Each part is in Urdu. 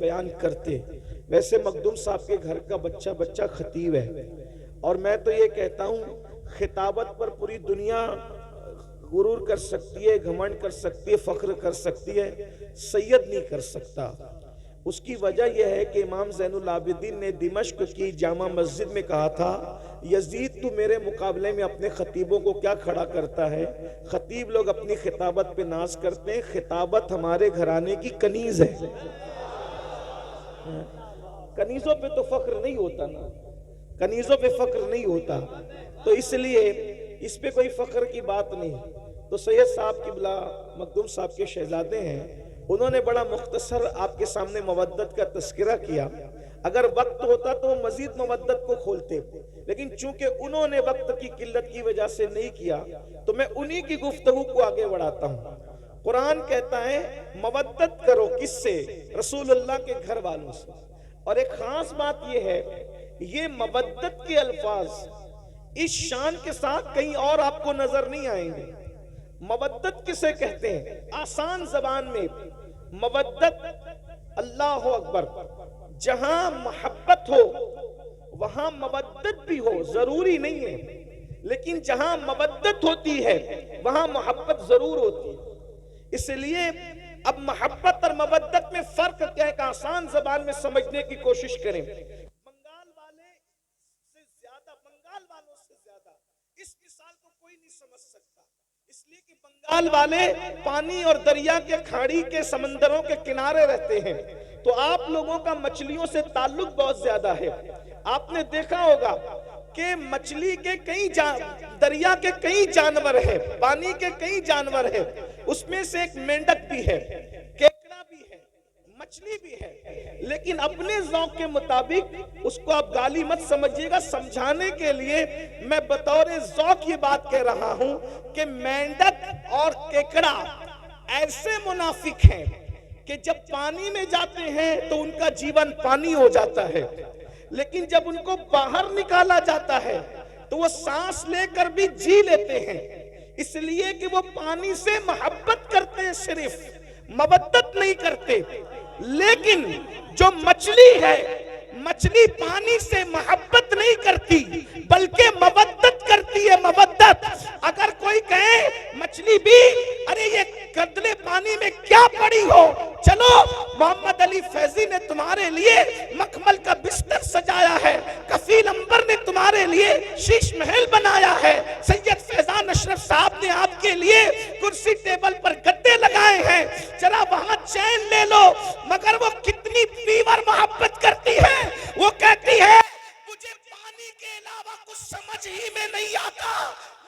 بیان کرتے. ویسے مخدوم صاحب کے گھر کا بچہ بچہ خطیب ہے، اور میں تو یہ کہتا ہوں خطابت پر پوری دنیا غرور کر سکتی ہے، گھمنڈ کر سکتی ہے، فخر کر سکتی ہے، سید نہیں کر سکتا. اس کی وجہ یہ ہے کہ امام زین العابدین نے دمشق کی جامع مسجد میں کہا تھا، یزید تو میرے مقابلے میں اپنے خطیبوں کو کیا کھڑا کرتا ہے؟ خطیب لوگ اپنی خطابت پہ ناز کرتے ہیں، خطابت ہمارے گھرانے کی کنیز ہے. کنیزوں پہ تو فخر نہیں ہوتا نا، کنیزوں پہ فخر نہیں ہوتا، تو اس لیے اس پہ کوئی فخر کی بات نہیں. تو سید صاحب قبلہ مخدوم صاحب کے شہزادے ہیں، انہوں نے بڑا مختصر آپ کے سامنے مودت کا تذکرہ کیا. اگر وقت ہوتا تو مزید مودت کو کھولتے، لیکن چونکہ انہوں نے وقت کی قلت کی وجہ سے نہیں کیا تو میں انہی کی گفتگو کو آگے بڑھاتا ہوں. قرآن کہتا ہے مودت کرو کس سے؟ رسول اللہ کے گھر والوں سے. اور ایک خاص بات یہ ہے، یہ مودت کے الفاظ اس شان کے ساتھ کہیں اور آپ کو نظر نہیں آئیں گے. مودت کسے کہتے ہیں؟ آسان زبان میں مودت، اللہ اکبر، جہاں محبت ہو وہاں مودت بھی ہو، ضروری نہیں ہے، لیکن جہاں مودت ہوتی ہے وہاں محبت ضرور ہوتی ہے. اس لیے اب محبت اور مودت میں فرق کیا ہے کہ آسان زبان میں سمجھنے کی کوشش کریں. بنگال والے سے زیادہ، بنگال والوں سے زیادہ اس مثال کو کوئی نہیں سمجھ سکتا، اس لیے کہ بنگال والے پانی اور دریا کے کھاڑی کے سمندروں کے کنارے رہتے ہیں، تو آپ لوگوں کا مچھلیوں سے تعلق بہت زیادہ ہے. آپ نے دیکھا ہوگا کہ مچھلی کے کئی دریا کے کئی جانور ہیں، پانی کے کئی جانور ہیں، اس میں سے ایک مینڈک بھی ہے، کیکڑا بھی ہے، مچھلی بھی ہے، لیکن اپنے ذوق کے مطابق اس کو آپ گالی مت سمجھیے گا، سمجھانے کے لیے میں بطور ذوق یہ بات کہہ رہا ہوں کہ مینڈک اور کیکڑا ایسے منافق ہیں کہ جب پانی میں جاتے ہیں تو ان کا جیون پانی ہو جاتا ہے، لیکن جب ان کو باہر نکالا جاتا ہے تو وہ سانس لے کر بھی جی لیتے ہیں، اس لیے کہ وہ پانی سے محبت کرتے ہیں، صرف مودت نہیں کرتے. لیکن جو مچھلی ہے، مچھلی پانی سے محبت نہیں کرتی بلکہ مودت کرتی ہے، مودت. اگر کوئی کہے مچھلی بھی ارے یہ گندلے پانی میں کیا پڑی ہو، چلو محمد علی فیضی نے تمہارے لیے مخمل کا بستر سجایا ہے، کفیل انبر نے تمہارے لیے شیش محل بنایا ہے، سید فیضان اشرف صاحب نے آپ کے لیے کرسی ٹیبل پر گدے لگائے ہیں، ذرا وہاں چین لے لو. مگر وہ کتنی پیور محبت کرتی ہے، وہ کہتی ہے مجھے پانی کے علاوہ کچھ سمجھ ہی میں نہیں آتا،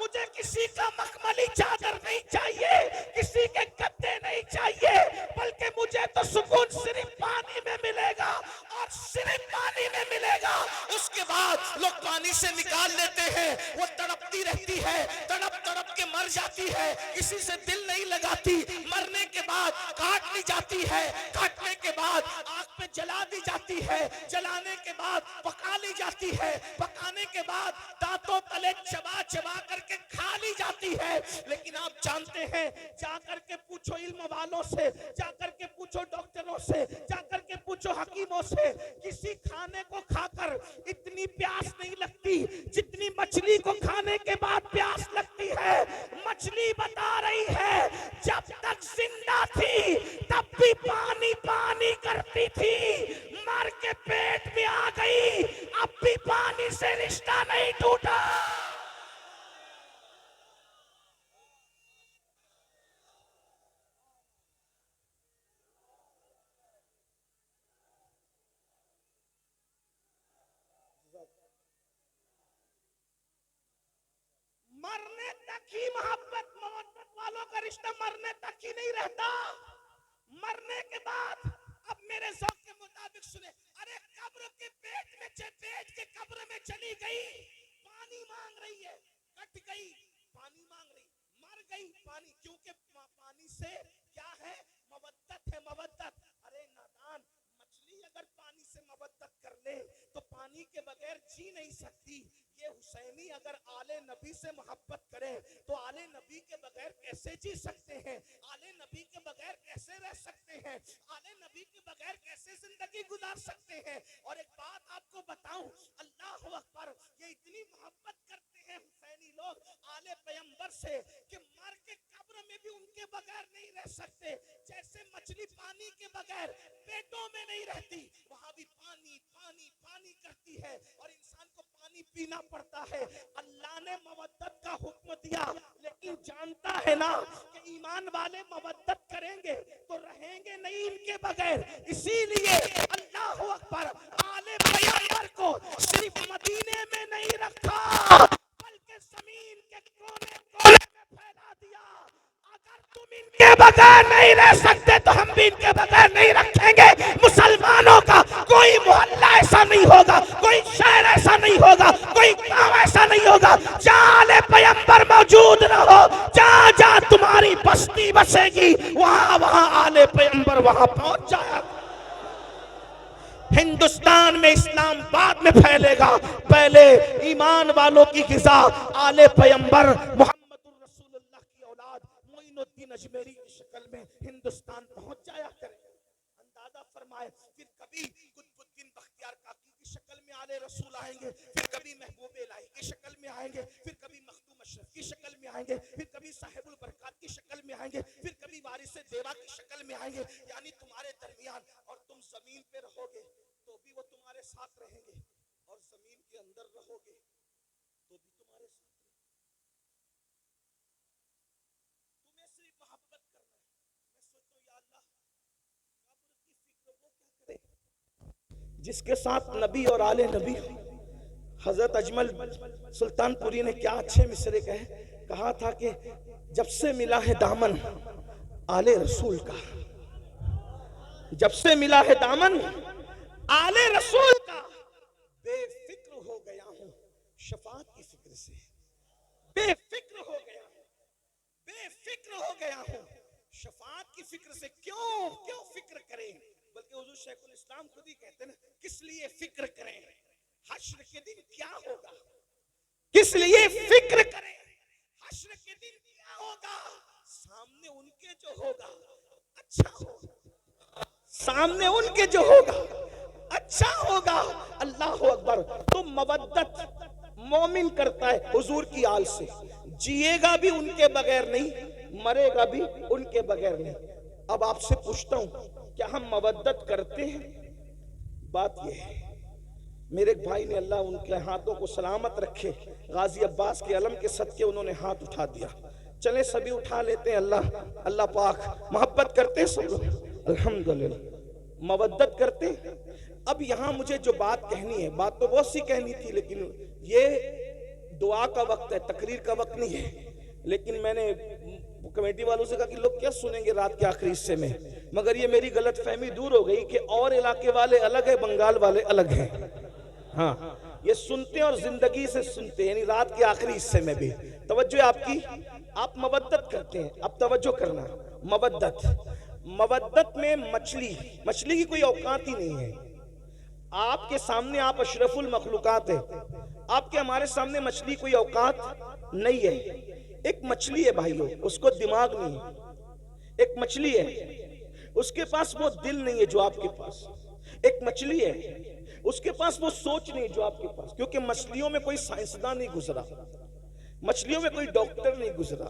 مجھے کسی کا مخملی چادر نہیں چاہیے، کسی کے گدے نہیں چاہیے، بلکہ مجھے تو سکون صرف پانی میں ملے گا اور صرف پانی میں ملے گا. اس کے بعد لوگ پانی سے نکال لیتے ہیں، وہ تڑپتی رہتی ہے، تڑپ تڑپ کے مر جاتی ہے، کسی سے دل نہیں لگاتی، مرنے کے بعد کاٹ لی جاتی ہے، کاٹنے کے بعد آگ پہ جلا دی جاتی ہے، جلانے کے بعد پکا لی جاتی ہے، پکانے کے بعد دانتوں تلے چبا چبا کر کے کھا لی جاتی ہے. لیکن آپ جانتے ہیں، جا کر کے پوچھو علم والوں سے، جا کر کے پوچھو ڈاکٹروں سے، جا کر کے پوچھو حکیموں سے، کسی کھانے کو کھا کر اتنی پیاس نہیں لگتی جتنی مچھلی کو کھانے کے بعد پیاس لگتی ہے. مچھلی بتا رہی ہے جب تک زندہ تھی تب بھی پانی پانی کرتی تھی، مر کے پیٹ میں آ گئی اب بھی پانی سے رشتہ نہیں ٹوٹا. مرنے تک ہی محبت محبت والوں کا رشتہ مرنے تک ہی نہیں رہتا، مرنے کے بعد اب میرے ذوق کے مطابق سنے، ارے قبر کے پیٹ میں پیٹ کے قبر میں چلی گئی، پانی مانگ رہی ہے، کٹ گئی پانی مانگ رہی، مر گئی پانی، کیونکہ پانی سے کیا ہے؟ مودت ہے، مودت. ارے نادان، مچھلی اگر پانی سے مودت کر لے تو پانی کے بغیر جی نہیں سکتی. یہ حسینی اگر آل نبی سے محبت کرے تو آل نبی کے بغیر کیسے جی سکتے ہیں؟ آل نبی کے بغیر کیسے رہ سکتے ہیں؟ آل نبی کے بغیر کیسے زندگی گزار سکتے ہیں. اور ایک بات آپ کو بتاؤں, اللہ اکبر, یہ اتنی محبت کرتے ہیں حسینی لوگ آل پیغمبر سے کہ مر کے قبر میں بھی ان کے بغیر نہیں رہ سکتے. جیسے مچھلی پانی کے بغیر پیٹوں میں نہیں رہتی, وہاں بھی پانی پانی پانی کرتی ہے اور انسان کو پانی پینا پڑتا ہے. اللہ نے مودت کا حکم دیا, لیکن جانتا ہے نا کہ ایمان والے مودت کریں گے تو رہیں گے نہیں ان کے بغیر. اسی لیے اللہ اکبر, آل پیغمبر کو صرف مدینے میں نہیں رکھا بلکہ زمین کے کونے کونے میں پھیلا دیا. اگر تم ان کے بغیر نہیں رہ سکتے تو ہم بھی ان کے بغیر نہیں رکھیں گے. مسلمانوں کا کوئی محلہ ایسا نہیں ہوگا, کوئی شہر ایسا نہیں ہوگا, کوئی گاؤں ایسا نہیں ہوگا جہاں آل پیغمبر موجود نہ ہو. جہاں جہاں تمہاری بستی بسے گی وہاں وہاں آل پیغمبر وہاں پہنچ جائے. ہندوستان میں اسلام بعد میں پھیلے گا, پہلے ایمان والوں کی غذا آل پیغمبر محمد رسول اللہ کی اولاد معین الدین اجمیری کی شکل میں ہندوستان پہنچ جایا کرے. اندازہ فرمائے, پھر کبھی قطب الدین بختیار کاکی کی شکل میں آل رسول آئیں گے, پھر کبھی محبوب الہی کی شکل میں آئیں گے, پھر کبھی مخدوم اشرف کی شکل میں آئیں گے, پھر کبھی صاحب البرکات کی شکل میں آئیں گے, پھر کبھی وارث دیوا کی شکل میں آئیں گے. یعنی تمہارے درمیان, اور تم زمین پہ رہو گے تو بھی وہ تمہارے ساتھ رہیں گے, اور زمین کے اندر رہو گے تو بھی تمہارے ساتھ رہیں گے. تمہیں صرف محبت کرنا ہے. میں سوچتا ہوں یا اللہ, قبر کی فکر وہ کیا کرے جس کے ساتھ نبی اور آل نبی. حضرت اجمل سلطان پوری نے کیا اچھے مصرے کہا تھا کہ جب سے ملا ہے دامن آل رسول کا, جب سے ملا ہے دامن آل رسول کا, بے فکر ہو گیا ہوں شفاعت کی فکر سے. بے فکر ہو گیا ہوں, بے فکر ہو گیا ہوں شفاعت کی فکر سے. کیوں فکر کریں, بلکہ حضور شیخ الاسلام خود ہی کہتے ہیں کس لیے فکر کریں, حشر کے دن کیا ہوگا, کس لیے فکر کریں, حشر کے دن کیا ہوگا. سامنے ان کے جو ہوگا اچھا ہوگا, سامنے ان کے جو ہوگا اچھا ہوگا. اللہ اکبر. تو مودت مومن کرتا ہے حضور کی آل سے, جیے گا بھی ان کے بغیر نہیں, مرے گا بھی ان کے بغیر نہیں. اب آپ سے پوچھتا ہوں کیا ہم مودت کرتے ہیں؟ بات یہ ہے, میرے ایک بھائی نے, اللہ ان کے ہاتھوں کو سلامت رکھے, غازی عباس کے علم کے صدقے انہوں نے ہاتھ اٹھا دیا. چلیں سبھی اٹھا لیتے ہیں. اللہ پاک محبت کرتے ہیں سب لوگ, الحمدللہ مودت کرتے ہیں. اب یہاں مجھے جو بات کہنی ہے, بات تو بہت سی کہنی تھی, لیکن یہ دعا کا وقت ہے, تقریر کا وقت نہیں ہے. لیکن میں نے کمیٹی والوں سے کہا کہ لوگ کیا سنیں گے رات کے آخری حصے میں, مگر یہ میری غلط فہمی دور ہو گئی کہ اور علاقے والے الگ ہیں, بنگال والے الگ ہیں. ہاں, یہ سنتے اور زندگی سے سنتے, یعنی رات کے آخری حصے میں بھی. توجہ آپ کی, آپ مودت کرتے ہیں. اب توجہ کرنا, مودت میں مچھلی کی کوئی اوقات ہی نہیں ہے. آپ کے سامنے آپ اشرف المخلوقات ہیں, آپ کے ہمارے سامنے مچھلی کوئی اوقات نہیں ہے. ایک مچھلی ہے بھائیو, اس کو دماغ نہیں ہے. ایک مچھلی ہے, اس کے پاس وہ دل نہیں ہے جو آپ کے پاس. ایک مچھلی ہے, اس کے پاس وہ سوچ نہیں جو آپ کے پاس. کیونکہ مچھلیوں میں کوئی سائنسداں نہیں گزرا, مچھلیوں میں کوئی ڈاکٹر نہیں گزرا,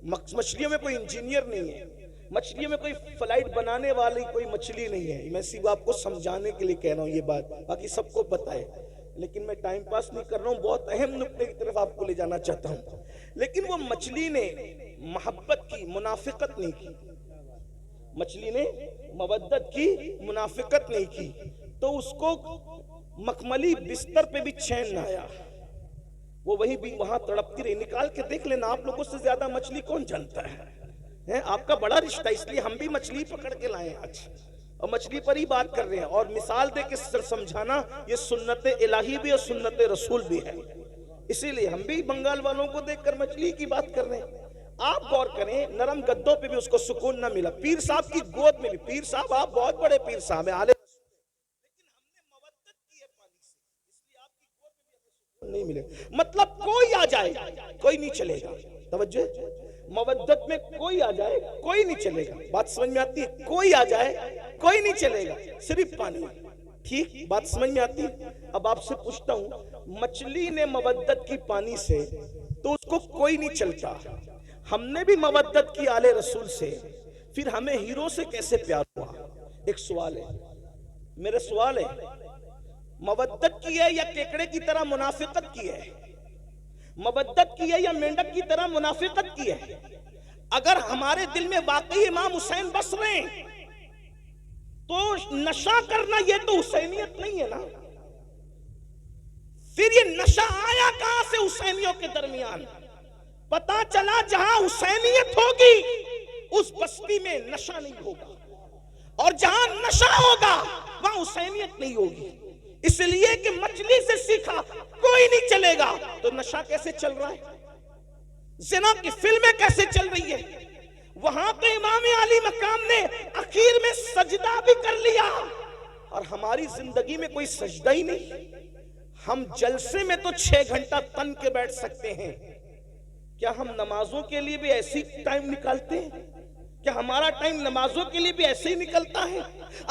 مچھلیوں میں کوئی انجینئر نہیں ہے, مچھلیوں میں کوئی فلائٹ بنانے والی کوئی مچھلی نہیں ہے. میں صرف آپ کو سمجھانے کے لیے کہہ رہا ہوں یہ بات, باقی سب کو پتہ ہے, لیکن میں ٹائم پاس نہیں کر رہا ہوں, بہت اہم نقطے کی طرف آپ کو لے جانا چاہتا ہوں. لیکن وہ مچھلی نے محبت کی, منافقت نہیں کی. مچھلی نے مودت کی, منافقت نہیں کی, تو اس کو مخملی بستر پہ بھی چین نہ آیا, وہ وہی بھی وہاں تڑپتی رہی. نکال کے دیکھ لینا, آپ لوگوں سے زیادہ مچھلی کون جانتا ہے, آپ کا بڑا رشتہ, اس لیے ہم بھی مچھلی پکڑ کے لائے آج, اور مچھلی پر ہی بات کر رہے ہیں. اور مثال دے کے سمجھانا, یہ سنت الہی بھی اور سنت رسول بھی ہے. اسی لیے ہم بھی بنگال والوں کو دیکھ کر مچھلی کی بات کر رہے ہیں. آپ غور کریں, نرم گدوں پہ بھی اس کو سکون نہ ملا, پیر صاحب کی گود میں بھی. پیر صاحب آپ بہت بڑے پیر صاحب ہیں, لیکن ہم نے مودت کی ہے پانی سے, اس لیے آپ کی گود میں بھی ہمیں سکون نہیں ملے. مطلب کوئی آ جائے کوئی نہیں چلے گا. توجہ, مودت میں کوئی آ جائے کوئی نہیں چلے گا. بات سمجھ میں آتی ہے, کوئی آ جائے کوئی نہیں چلے گا, صرف پانی. ٹھیک بات سمجھ میں آتی ہے؟ اب آپ سے پوچھتا ہوں، مچھلی نے مودت کی پانی سے تو اس کو کوئی نہیں چلتا، ہم نے بھی مودت کی آل رسول سے، پھر ہمیں ہیرو سے کیسے پیار ہوا؟ ایک سوال ہے، میرے سوال ہے، مودت کی ہے یا کیکڑے کی طرح منافقت کی ہے؟ مودت کی ہے یا مینڈک کی طرح منافقت کی ہے؟ اگر ہمارے دل میں واقعی امام حسین بس رہے ہیں تو نشہ کرنا یہ تو حسینیت نہیں ہے نا؟ پھر یہ نشہ آیا کہاں سے حسینیوں کے درمیان؟ پتا چلا جہاں حسینیت ہوگی اس بستی میں نشہ نہیں ہوگا، اور جہاں نشہ ہوگا وہاں حسینیت نہیں ہوگی۔ اس لیے کہ مچھلی سے سیکھا کوئی نہیں چلے گا، تو نشہ کیسے چل رہا ہے؟ زنا کی فلمیں کیسے چل رہی ہے؟ وہاں تو امام علی مقام نے اخیر میں سجدہ بھی کر لیا، اور ہماری زندگی میں کوئی سجدہ ہی نہیں۔ ہم جلسے میں تو 6 گھنٹہ تن کے بیٹھ سکتے ہیں، کیا ہم نمازوں کے لیے بھی ایسی ٹائم نکالتے ہیں؟ کیا ہمارا ٹائم نمازوں کے لیے بھی ایسے ہی نکلتا ہے؟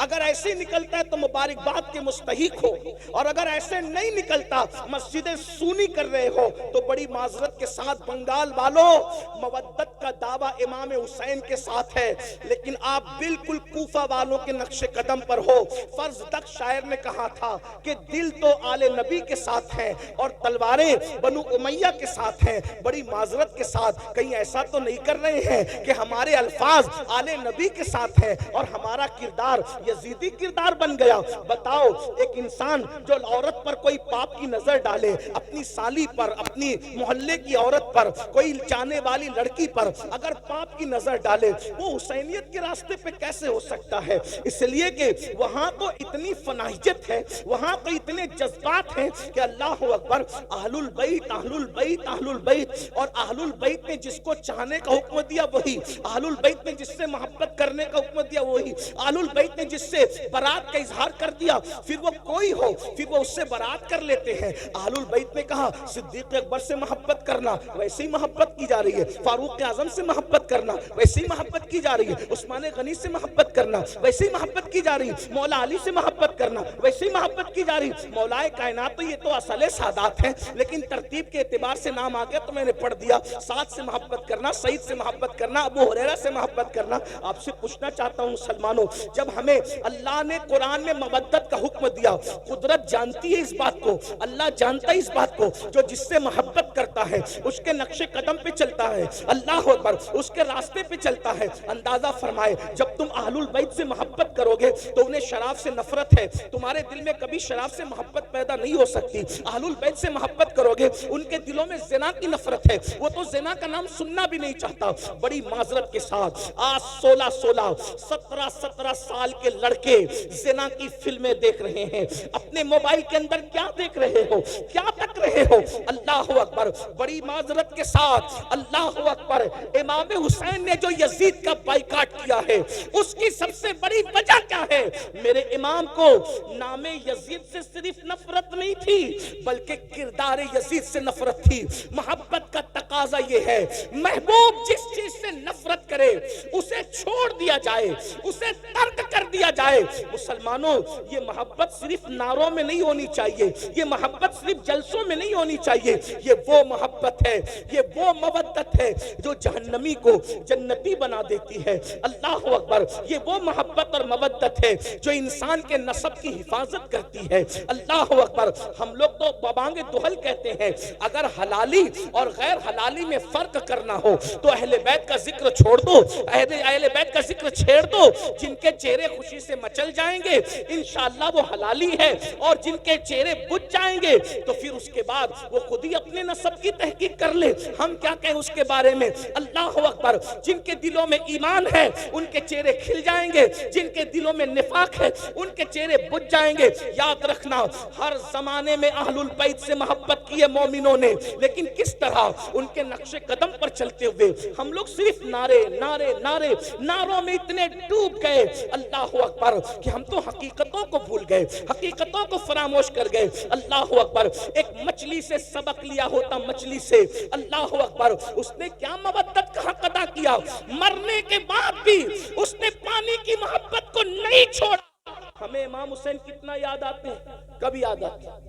اگر ایسے ہی نکلتا ہے تو مبارکباد کے مستحق ہو، اور اگر ایسے نہیں نکلتا، مسجدیں سونی کر رہے ہو، تو بڑی معذرت کے ساتھ بنگال والوں، مودت کا دعویٰ امام حسین کے ساتھ ہے، لیکن آپ بالکل کوفہ والوں کے نقش قدم پر ہو۔ فرض دق شاعر نے کہا تھا کہ دل تو آل نبی کے ساتھ ہیں اور تلواریں بنو امیہ کے ساتھ ہیں۔ بڑی معذرت کے ساتھ کہیں ایسا تو نہیں کر رہے ہیں کہ ہمارے الفاظ آل نبی کے ساتھ ہیں اور ہمارا کردار یزیدی کردار بن گیا؟ بتاؤ، ایک انسان جو عورت پر کوئی پاپ کی نظر ڈالے، اپنی سالی پر، اپنی محلے کی عورت پر، کوئی چاہنے والی لڑکی پر اگر پاپ کی نظر ڈالے، وہ حسینیت کے راستے پہ کیسے ہو سکتا ہے؟ اس لیے کہ وہاں تو اتنی فناحیت ہے، وہاں تو اتنے جذبات ہیں کہ اللہ اکبر، اہل البیت اہل البیت اہل البیت، اور اہل البیت نے جس کو چاہنے کا حکم دیا وہی، اہل البیت نے جس سے محبت کرنے کا حکم دیا وہی، اہل البیت نے جس سے برات کا اظہار کر دیا، پھر وہ کوئی ہو پھر وہ اس سے برات کر لیتے ہیں۔ اہل البیت نے کہا صدیق اکبر سے محبت کرنا، ویسے ہی محبت کی جا رہی ہے، فاروق اعظم سے محبت کرنا، ویسے ہی محبت کی جا رہی ہے، عثمان غنی سے محبت کرنا، ویسے ہی محبت کی جا رہی ہے، مولا علی سے محبت کرنا، ویسے ہی محبت کی جا رہی ہے۔ مولا کائنات تو یہ تو اصل سادات ہیں، لیکن ترتیب کے اعتبار سے نام آ گیا تو میں نے پڑھ دیا۔ سعد سے محبت کرنا، سعید سے محبت کرنا، ابو ہریرہ سے محبت کرنا۔ آپ سے پوچھنا چاہتا ہوں مسلمانوں، جب ہمیں اللہ نے قرآن میں مودت کا حکم دیا، قدرت جانتی ہے اس بات کو، اللہ جانتا ہے اس بات کو، جو جس سے محبت کرتا ہے اس کے نقش قدم پہ چلتا ہے، اللہ اکبر، اس کے راستے پہ چلتا ہے۔ اندازہ فرمائے، جب تم اہل البیت سے محبت کرو گے تو انہیں شراب سے نفرت ہے، تمہارے دل میں کبھی شراب سے محبت پیدا نہیں ہو سکتی۔ اہل البیت سے محبت کرو گے، ان کے دلوں میں زنا کی نفرت ہے، وہ تو زنا کا نام سننا بھی نہیں چاہتا۔ بڑی معذرت کے ساتھ آج 17 سال کے لڑکے زنا کی فلمیں دیکھ رہے ہیں، اپنے موبائل کے اندر کیا دیکھ رہے ہو، کیا تک رہے ہو؟ اللہ اکبر، بڑی معذرت کے ساتھ اللہ اکبر، امام حسین نے جو یزید کا بائیکاٹ کیا ہے اس کی سب سے بڑی وجہ کیا ہے؟ میرے امام کو نام یزید سے صرف نفرت نہیں تھی بلکہ کردار یزید سے نفرت تھی۔ محبت کا تقاضا یہ ہے، محبوب جس چیز سے نفرت کرے اسے چھوڑ دیا جائے، اسے ترک کر دیا جائے۔ مسلمانوں، یہ محبت صرف نعروں میں نہیں ہونی چاہیے، یہ محبت صرف جلسوں میں نہیں ہونی چاہیے، یہ وہ محبت ہے، یہ وہ مودت ہے جو جہنمی کو جنتی بنا دیتی ہے۔ اللہ اکبر، یہ وہ محبت اور مودت ہے جو انسان کے نسب کی حفاظت کرتی ہے۔ اللہ اکبر، ہم لوگ تو ببانگ دہل کہتے ہیں، اگر حلالی اور غیر حلالی میں فرق کرنا ہو تو اہل بیت کا ذکر چھوڑ دو، اہل بیت کا ذکر چھیڑ دو، جن کے چہرے خوشی سے مچل جائیں گے انشاءاللہ وہ حلالی ہے، اور جن کے چہرے بجھ جائیں گے تو پھر اس کے بعد وہ خود ہی اپنے نسب کی تحقیق کر لے، ہم کیا کہیں اس کے بارے میں۔ اللہ اکبر، جن کے دلوں میں ایمان ہے ان کے چہرے کھل جائیں گے، جن کے دلوں میں نفاق ہے ان کے چہرے بجھ جائیں گے۔ یاد رکھنا، ہر زمانے میں اہل البیت سے محبت کی ہے مومنوں نے، لیکن کس طرح؟ ان کے نقش قدم پر چلتے ہوئے۔ ہم لوگ صرف نعرے نعرے نعرے نعروں میں اتنے ڈوب گئے اللہ اکبر کہ ہم تو حقیقتوں کو بھول گئے، حقیقتوں کو فراموش کر گئے۔ اللہ اکبر، ایک مچھلی سے سبق لیا ہوتا، مچھلی سے، اللہ اکبر، اس نے کیا مودت کا حق ادا کیا، مرنے کے بعد بھی اس نے پانی کی محبت کو نہیں چھوڑا۔ ہمیں امام حسین کتنا یاد آتے ہیں، کب یاد آتے ہیں،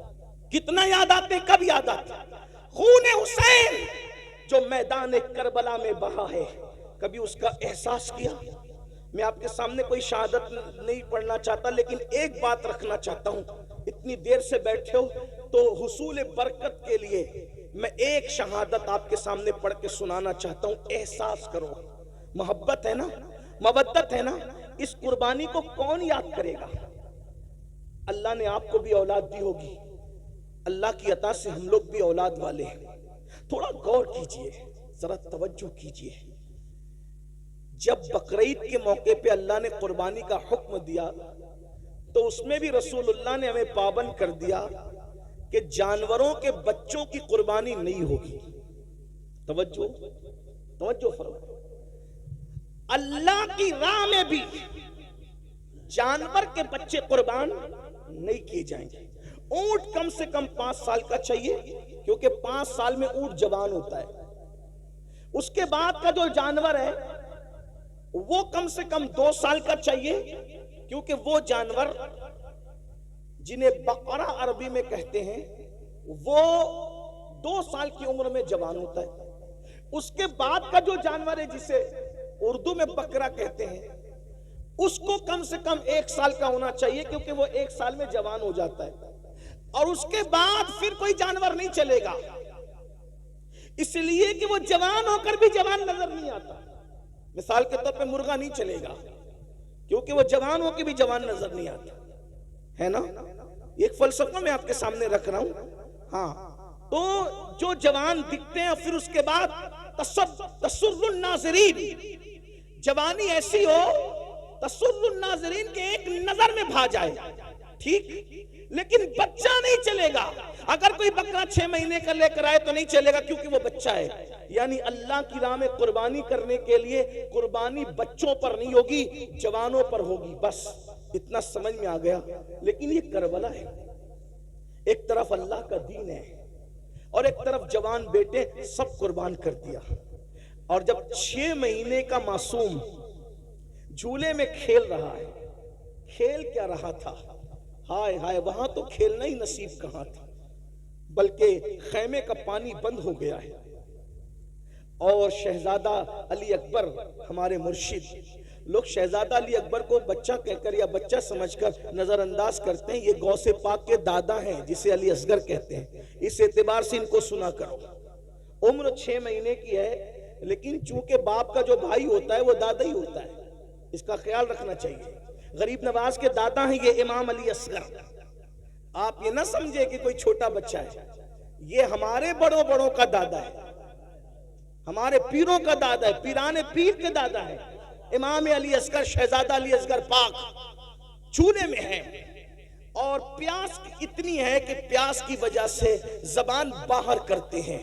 کتنا یاد آتے ہیں، کب یاد آتے ہیں۔ خون حسین جو میدان کربلا میں بہا ہے، کبھی اس کا احساس کیا؟ میں آپ کے سامنے کوئی شہادت نہیں پڑھنا چاہتا، لیکن ایک بات رکھنا چاہتا ہوں، اتنی دیر سے بیٹھے ہو تو حصول برکت کے لیے میں ایک شہادت آپ کے سامنے پڑھ کے سنانا چاہتا ہوں۔ احساس کرو، محبت ہے نا، مودت ہے نا، اس قربانی کو کون یاد کرے گا؟ اللہ نے آپ کو بھی اولاد دی ہوگی، اللہ کی عطا سے ہم لوگ بھی اولاد والے ہیں۔ تھوڑا غور کیجئے، ذرا توجہ کیجئے، جب بقرعید کے موقع پہ اللہ نے قربانی کا حکم دیا تو اس میں بھی رسول اللہ نے ہمیں پابند کر دیا کہ جانوروں کے بچوں کی قربانی نہیں ہوگی۔ توجہ فرمائیں، اللہ کی راہ میں بھی جانور کے بچے قربان نہیں کیے جائیں گے۔ اونٹ کم سے کم 5 سال کا چاہیے، کیونکہ 5 سال میں اونٹ جوان ہوتا ہے۔ اس کے بعد کا جو جانور ہے وہ کم سے کم 2 سال کا چاہیے، کیونکہ وہ جانور جنہیں بقرہ عربی میں کہتے ہیں وہ 2 سال کی عمر میں جوان ہوتا ہے۔ اس کے بعد کا جو جانور ہے جسے اردو میں بکرا کہتے ہیں، اس کو کم سے کم 1 سال کا ہونا چاہیے، کیونکہ وہ 1 سال میں جوان ہو جاتا ہے۔ اور اس کے بعد پھر کوئی جانور نہیں چلے گا، اس لیے کہ وہ جوان ہو کر بھی جوان نظر نہیں آتا۔ مثال کے طور پہ مرغا نہیں چلے گا، کیونکہ وہ جوان ہو کے بھی جوان نظر نہیں آتا ہے نا۔ ایک فلسفہ میں آپ کے سامنے رکھ رہا ہوں۔ ہاں، تو جو جوان دکھتے ہیں پھر اس کے بعد تسر الناظرین، جوانی ایسی ہو تسر الناظرین کے ایک نظر میں بھا جائے، ٹھیک، لیکن بچہ نہیں چلے گا۔ اگر کوئی بکرا 6 مہینے کا لے کر آئے تو نہیں چلے گا، کیونکہ وہ بچہ ہے۔ یعنی اللہ کی راہ میں قربانی کرنے کے لیے قربانی بچوں پر نہیں ہوگی، جوانوں پر ہوگی۔ بس اتنا سمجھ میں آ گیا۔ لیکن یہ کربلا ہے، ایک طرف اللہ کا دین ہے اور ایک طرف جوان بیٹے سب قربان کر دیا۔ اور جب 6 مہینے کا معصوم جھولے میں کھیل رہا ہے، کھیل کیا رہا تھا؟ ہائے ہائے، وہاں تو کھیلنا ہی نصیب کہاں تھا، بلکہ خیمے کا پانی بند ہو گیا ہے۔ اور شہزادہ علی اکبر ہمارے مرشد، لوگ شہزادہ علی اکبر کو بچہ کہہ کر یا بچہ سمجھ کر نظر انداز کرتے ہیں۔ یہ غوث پاک کے دادا ہیں جسے علی اصغر کہتے ہیں، اس اعتبار سے ان کو سنا کرو۔ عمر 6 مہینے کی ہے، لیکن چونکہ باپ کا جو بھائی ہوتا ہے وہ دادا ہی ہوتا ہے، اس کا خیال رکھنا چاہیے۔ غریب نواز کے دادا ہیں یہ امام علی اصغر۔ آپ یہ نہ سمجھے کہ کوئی چھوٹا بچہ ہے، یہ ہمارے بڑوں کا دادا ہے، ہمارے پیروں کا دادا ہے، پیران پیر کے دادا ہے۔ امام علی اصغر، شہزادہ علی اصغر پاک چولہے میں ہے، اور پیاس اتنی ہے کہ پیاس کی وجہ سے زبان باہر کرتے ہیں،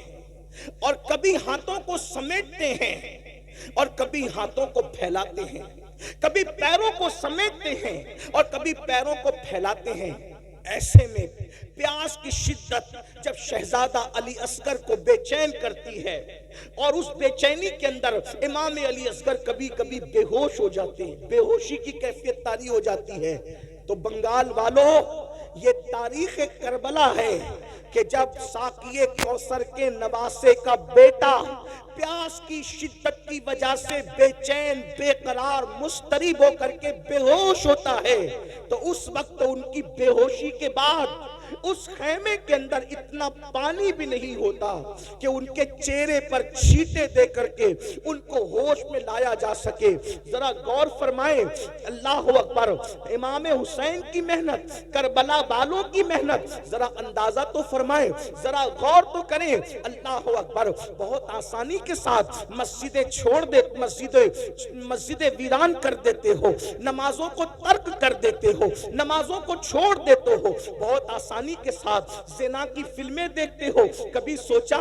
اور کبھی ہاتھوں کو سمیٹتے ہیں اور کبھی ہاتھوں کو پھیلاتے ہیں، کبھی پیروں کو سمیٹتے ہیں اور کبھی پیروں کو پھیلاتے ہیں۔ ایسے میں پیاس کی شدت جب شہزادہ علی اصغر کو بے چین کرتی ہے، اور اس بے چینی کے اندر امام علی اصغر کبھی کبھی بے ہوش ہو جاتے ہیں، بے ہوشی کی کیفیت طاری ہو جاتی ہے۔ تو بنگال والوں، یہ تاریخ کربلا ہے کہ جب ساقی کوثر کے نواسے کا بیٹا پیاس کی شدت کی وجہ سے بے چین، بے قرار، مضطرب ہو کر کے بے ہوش ہوتا ہے، تو اس وقت ان کی بے ہوشی کے بعد اس خیمے کے اندر اتنا پانی بھی نہیں ہوتا کہ ان کے چہرے پر چھینٹے دے کر کے ان کو ہوش میں لایا جا سکے۔ ذرا غور فرمائیں، اللہ اکبر، امام حسین کی محنت، کربلا والوں کی محنت، ذرا اندازہ تو فرمائیں، ذرا غور تو کریں۔ اللہ اکبر، بہت آسانی کے ساتھ مسجدیں چھوڑ دے، مسجدیں ویران کر دیتے ہو، نمازوں کو ترک کر دیتے ہو، نمازوں کو چھوڑ دیتے ہو، بہت آسانی کے ساتھ زنا کی فلمیں دیکھتے ہو۔ کبھی سوچا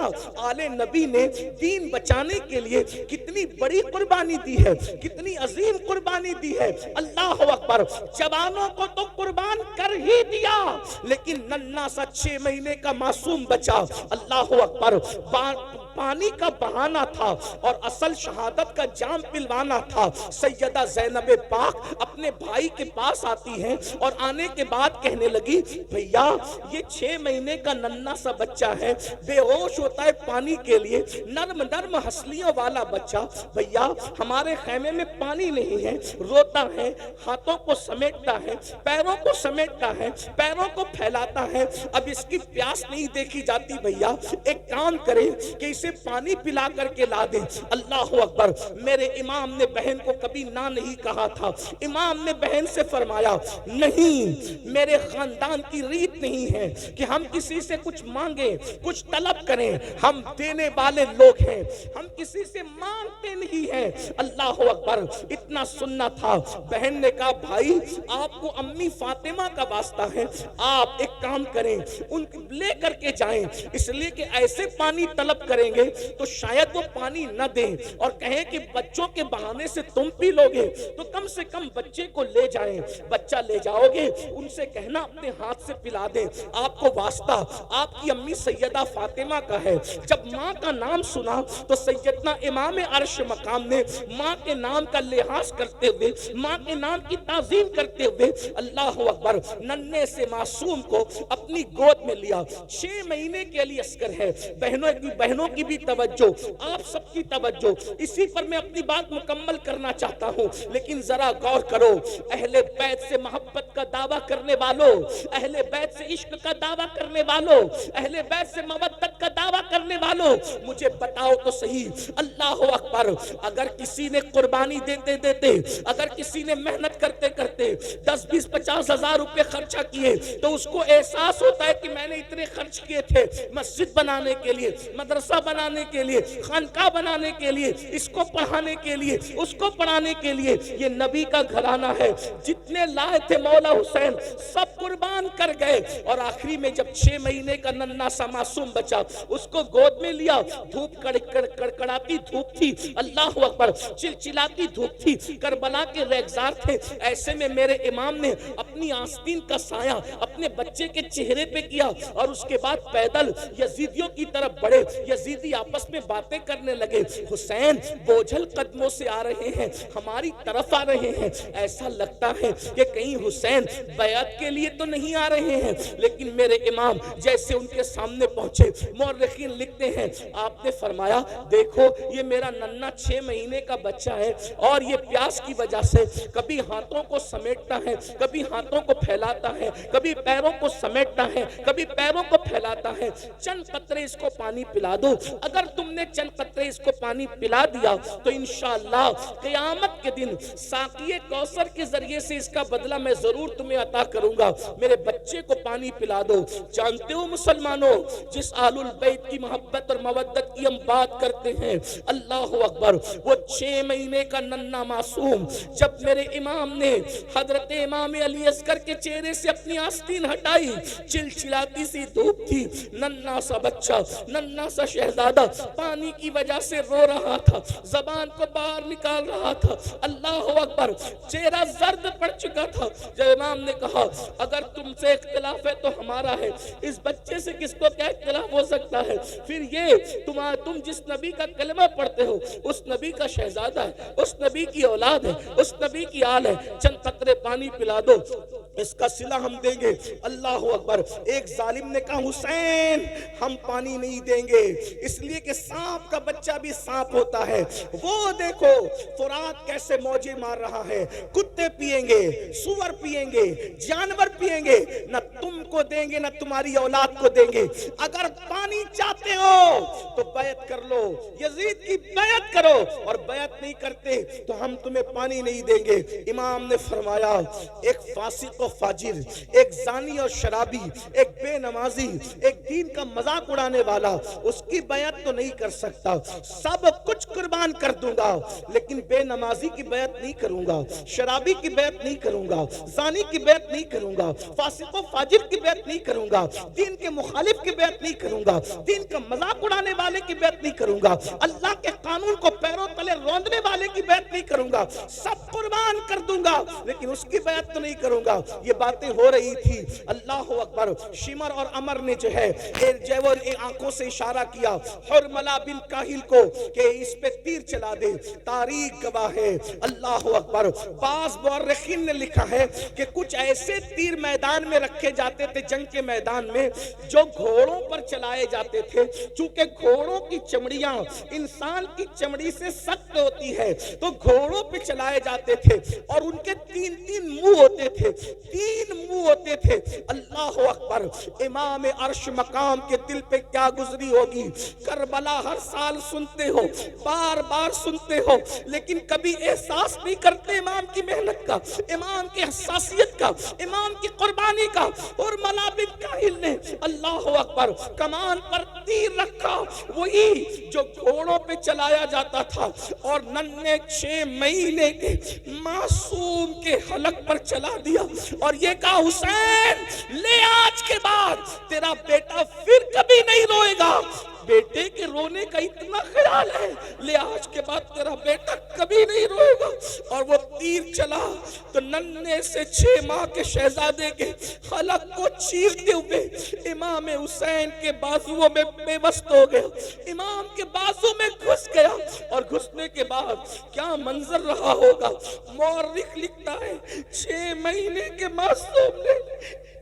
آل نبی نے دین بچانے کے لیے کتنی بڑی قربانی دی ہے، کتنی عظیم قربانی دی ہے؟ اللہ اکبر، جوانوں کو تو قربان کر ہی دیا، لیکن ننھا سا 6 مہینے کا معصوم بچہ، اللہ اکبر، پانی کا بہانا تھا اور اصل شہادت کا جام پلوانا تھا۔ سیدہ زینب پاک اپنے بھائی کے پاس آتی ہیں اور آنے کے بعد کہنے لگی، بھیا یہ 6 مہینے کا ننھا سا بچہ ہے، بے ہوش ہوتا ہے پانی کے لیے، نرم نرم ہنسلیوں والا بچہ، بھیا ہمارے خیمے میں پانی نہیں ہے، روتا ہے، ہاتھوں کو سمیٹتا ہے، پیروں کو سمیٹتا ہے، پیروں کو پھیلاتا ہے، اب اس کی پیاس نہیں دیکھی جاتی، بھیا ایک کام کریں کہ اسے پانی پلا کر کے لا دیں۔ اللہ اکبر، میرے امام نے بہن کو کبھی نہ نہیں کہا تھا۔ امام نے بہن سے فرمایا، نہیں، میرے خاندان کی ریت نہیں ہے کہ ہم کسی سے کچھ مانگیں، کچھ طلب کریں، ہم دینے والے لوگ ہیں، ہم کسی سے مانگتے نہیں ہیں۔ اللہ اکبر، اتنا سننا تھا۔ بہن نے کہا، بھائی آپ کو امی فاطمہ کا واسطہ ہے، آپ ایک کام کریں، ان لے کر کے جائیں، اس لیے کہ ایسے پانی طلب کریں گے تو شاید وہ پانی نہ دیں اور کہیں کہ بچوں کے بہانے سے تم پی لو گے، تو کم سے کم بچے کو لے جائیں، بچہ لے جاؤ گے، ان سے کہنا اپنے ہاتھ سے پلا دیں، آپ کو واسطہ آپ کی امی سیدہ فاطمہ کا ہے۔ جب ماں کا نام سنا تو سیدنا امام عرش مقام نے ماں کے نام کا لحاظ کرتے ہوئے، ماں کے نام کی تعظیم کرتے ہوئے، اللہ اکبر، ننھے سے معصوم کو اپنی گود میں لیا۔ 6 مہینے کے لیے اسکر ہے۔ بہنوں کی بھی توجہ، آپ سب کی توجہ، اسی پر میں اپنی بات مکمل کرنا چاہتا ہوں، لیکن ذرا غور کرو، اہل بیت سے محبت کا دعویٰ کرنے والوں، اہل بیت سے عشق کا دعویٰ کرنے والوں، اہل بیت سے مودت کا دعویٰ کرنے والوں، مجھے بتاؤ تو صحیح، اللہ اکبر، اگر کسی نے قربانی دیتے دیتے، اگر کسی نے محنت کرتے کرتے 10 20 50 ہزار روپے خرچہ کیے تو اس کو احساس ہوتا ہے کہ میں نے اتنے خرچ کیے تھے مسجد بنانے کے لیے، مدرسہ بنانے کے لیے، خانقاہ بنانے کے لیے، اس کو پڑھانے کے لیے، اس کو پڑھانے کے لیے۔ یہ نبی کا گھرانہ ہے، جتنے لائے تھے مولا حسین سب قربان کر گئے، اور آخری میں جب 6 مہینے کا ننھا سا معصوم بچہ، اس کو گود میں لیا، دھوپ کڑکڑاتی دھوپ تھی، اللہ اکبر، چلچلاتی دھوپ تھی، کربلا کے ریگزار تھے، ایسے میں میرے امام نے اپنی آستین کا سایہ اپنے بچے کے چہرے پہ کیا اور اس کے بعد پیدل یزیدیوں کی طرف بڑھے۔ یزیدی آپس میں باتیں کرنے لگے، حسین بوجھل قدموں سے آ رہے ہیں، ہماری طرف آ رہے ہیں، ایسا لگتا ہے کہ کہیں حسین بیعت کے لیے تو نہیں آ رہے ہیں، لیکن میرے امام جیسے ان کے سامنے پہنچے، مورخین لکھتے ہیں آپ نے فرمایا، دیکھو یہ میرا ننھا 6 مہینے کا بچہ ہے اور یہ پیاس کی وجہ سے کبھی ہاتھوں کو سمیٹتا ہے، کبھی ہاتھوں کو پھیلاتا ہے، کبھی پیروں کو سمیٹتا ہے، کبھی پیروں کو پھیلاتا ہے، چند قطرے اس کو پانی پلا دو۔ اگر تم نے چند قطرے اس کو پانی پلا دیا تو انشاءاللہ قیامت کے دن ساقی کوثر کے ذریعے سے اس کا بدلہ میں ضرور تمہیں عطا کروں گا، میرے بچے کو پانی پلا دو۔ جانتے ہو مسلمانوں، جس آل البیت کی محبت اور مودت کی ہم بات کرتے ہیں، اللہ اکبر، وہ 6 مہینے کا ننھا معصوم جب میرے امام نے حضرت امام علی اصغر کے چہرے سے اپنی آستین ہٹائی، چلچلاتی سی دھوپ تھی، ننھا سا بچہ، ننھا سا شہزادہ پانی کی وجہ سے رو رہا تھا، زبان کو باہر نکال رہا تھا، اللہ اکبر، چہرہ زرد پڑ چکا تھا۔ جب امام نے کہا اگر تم سے اختلاف ہے تو ہمارا ہے، اس بچے سے کس کو کیا اختلاف ہو سکتا ہے؟ پھر یہ تم جس نبی کا کلمہ پڑھتے ہو اس نبی کا شہزادہ ہے، اس نبی کی اولاد ہے، اس نبی کی آل ہے، چند قطرے پانی پلا دو، اس کا صلہ ہم دیں گے۔ اللہ اکبر، ایک ظالم نے کہا حسین ہم پانی نہیں دیں گے، اس لیے کہ سانپ کا بچہ بھی سانپ ہوتا ہے، وہ دیکھو فرات کیسے موجیں مار رہا ہے، کتے پیئیں گے، سور پیئیں گے، جانور پیئیں گے، نہ تم کو دیں گے نہ تمہاری اولاد کو دیں گے، اگر پانی چاہتے ہو تو بیعت کر لو، یزید کی بیعت کرو، اور بیعت نہیں کرتے تو ہم تمہیں پانی نہیں دیں گے۔ امام نے فرمایا ایک فاسق و فاجر، ایک زانی اور شرابی، ایک بے نمازی، ایک دین کا مذاق اڑانے والا، اس کی بیعت تو نہیں کر سکتا، سب کچھ قربان کر دوں گا لیکن بے نمازی کی بیعت نہیں کروں گا، شرابی کی بیعت نہیں کروں گا، زانی کی بیعت نہیں کروں گا، فاسق و فاجر کی بیعت نہیں کروں گا، دین کے مخالف کی بیعت نہیں کروں گا، دین کا مذاق اڑانے والے کی بیعت نہیں کروں گا، اللہ کے قانون کو پیروں تلے روندنے والے کی بیعت نہیں کروں گا، سب قربان کر دوں گا لیکن اس کی بیعت تو نہیں کروں گا۔ یہ باتیں ہو رہی تھی، اللہ اللہ اکبر. شمر اور امر نے جو ہے وہ آنکھوں سے اشارہ کیا حرملہ بن کاہل کو کہ اس پہ تیر چلا دے. تاریخ گواہ ہے. اللہ اکبر. بعض مورخین نے لکھا ہے کہ کچھ ایسے تیر میدان میں رکھے جاتے تھے جنگ کے میدان میں جو گھوڑوں پر چلائے جاتے تھے. چونکہ گھوڑوں کی چمڑیاں انسان کی چمڑی سے سخت ہوتی ہے تو گھوڑوں پہ چلائے جاتے تھے اور ان کے تین منہ ہوتے تھے. تین منہ ہوتے تھے. اللہ اکبر. امام عرش مقام کے دل پہ کیا گزری ہوگی. کربلا ہر سال سنتے ہو, بار بار سنتے ہو, لیکن کبھی احساس نہیں کرتے امام کی محنت کا, امام کی حساسیت کا, امام کی قربانی کا. اور ملا بن کاہل نے اللہ اکبر کمان پر تیر رکھا, وہی جو گھوڑوں پہ چلایا جاتا تھا, اور ننھے 6 مہینے کے معصوم کے حلق پر چلا دیا اور یہ کہا حسین لے آج کے بعد تیرا بیٹا پھر کبھی نہیں روئے گا. بیٹے کے رونے کا اتنا خیال ہے, لے آج کے بعد تیرا بیٹا کبھی نہیں روئے گا. اور وہ تیر چلا تو ننھے سے 6 ماہ کے شہزادے کے حلق کو چیرتے ہوئے امام حسین کے بازوؤں میں بے بست ہو گیا. امام کے بازو میں گھس گیا اور گھسنے کے بعد کیا منظر رہا ہوگا. مورخ لکھتا ہے 6 مہینے کے معصوم نے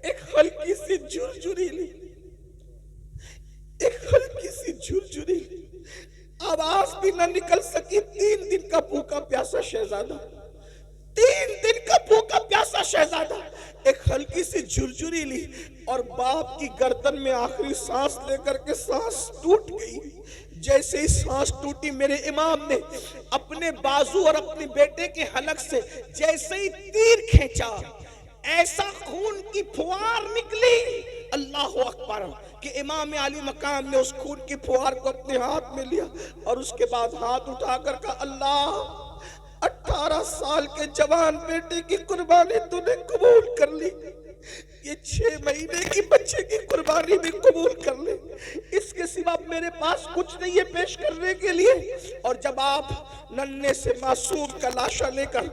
ایک ہلکی سی جھرجھری لی, ایک ہلکی سی جھرجھری لی, آواز بھی نہ نکل سکی. 3 دن کا بھوکا پیاسا شہزادہ, 3 دن کا بھوکا پیاسا شہزادہ ایک ہلکی سی جھرجھری لی اور باپ کی گردن میں آخری سانس لے کر کے سانس ٹوٹ گئی. جیسے ہی سانس ٹوٹی میرے امام نے اپنے بازو اور اپنے بیٹے کے حلق سے جیسے ہی تیر کھینچا ایسا خون کی پھوار نکلی. اللہ اکبر کہ امام علی مقام نے اس خون کی پھوار کو اپنے ہاتھ میں لیا اور اس کے بعد ہاتھ اٹھا کر کہا اللہ 18 سال کے جوان بیٹے کی قربانی تو نے قبول کر لی, یہ 6 مہینے کی بچے کی قربانی بھی قبول کر لے. اس کے سوا میرے پاس کچھ نہیں ہے پیش کرنے کے لیے. اور جب آپ ننھے سے معصوم کا لاشا لے کر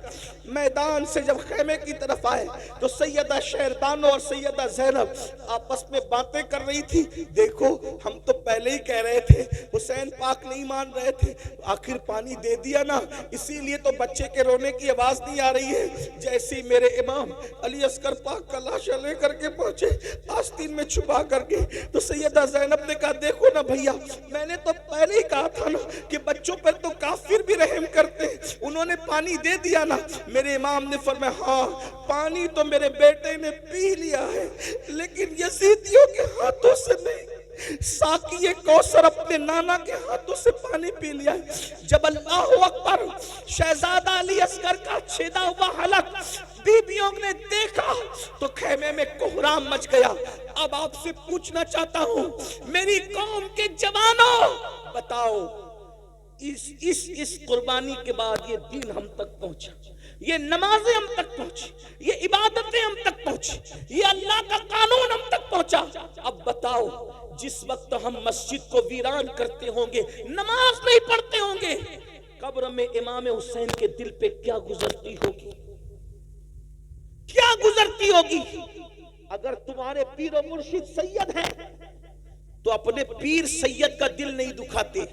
میدان سے جب خیمے کی طرف آئے تو سیدہ شہربانو اور سیدہ زینب آپس میں باتیں کر رہی تھی. دیکھو ہم تو پہلے ہی کہہ رہے تھے, حسین پاک نہیں مان رہے تھے, آخر پانی دے دیا نا, اسی لیے تو بچے کے رونے کی آواز نہیں آ رہی ہے. جیسے ہی میرے امام علی اصغر پاک کا لاشا لے کر کے پہنچے آستین میں چھپا کر کے تو سیدہ زینب نے کہا دیکھو نا بھیا, میں نے تو پہلے ہی کہا تھا نا کہ بچوں پر تو کافر بھی رحم کرتے, انہوں نے پانی دے دیا نا. میرے امام نے فرمایا ہاں پانی تو میرے بیٹے نے پی لیا ہے لیکن یزیدیوں کے ہاتھوں سے نہیں. ساقی کوثر اپنے نانا کے ہاتھوں سے پانی پی لیا ہے. جب اللہ اکبر شہزادہ علی اصغر کا چھیدا ہوا حلق بیبیوں نے دیکھا تو خیمے میں کوہرام مچ گیا. اب آپ سے پوچھنا چاہتا ہوں میری قوم کے جوانوں, بتاؤ اس قربانی کے بعد یہ دین ہم تک پہنچا, یہ نمازیں ہم تک پہنچی, یہ عبادتیں ہم تک پہنچی, یہ اللہ کا قانون ہم تک پہنچا. اب بتاؤ جس وقت ہم مسجد کو ویران کرتے ہوں گے, نماز نہیں پڑھتے ہوں گے, قبر میں امام حسین کے دل پہ کیا گزرتی ہوگی, کیا گزرتی ہوگی. اگر تمہارے پیر و مرشد سید ہیں تو اپنے پیر سید کا دل نہیں دکھاتے,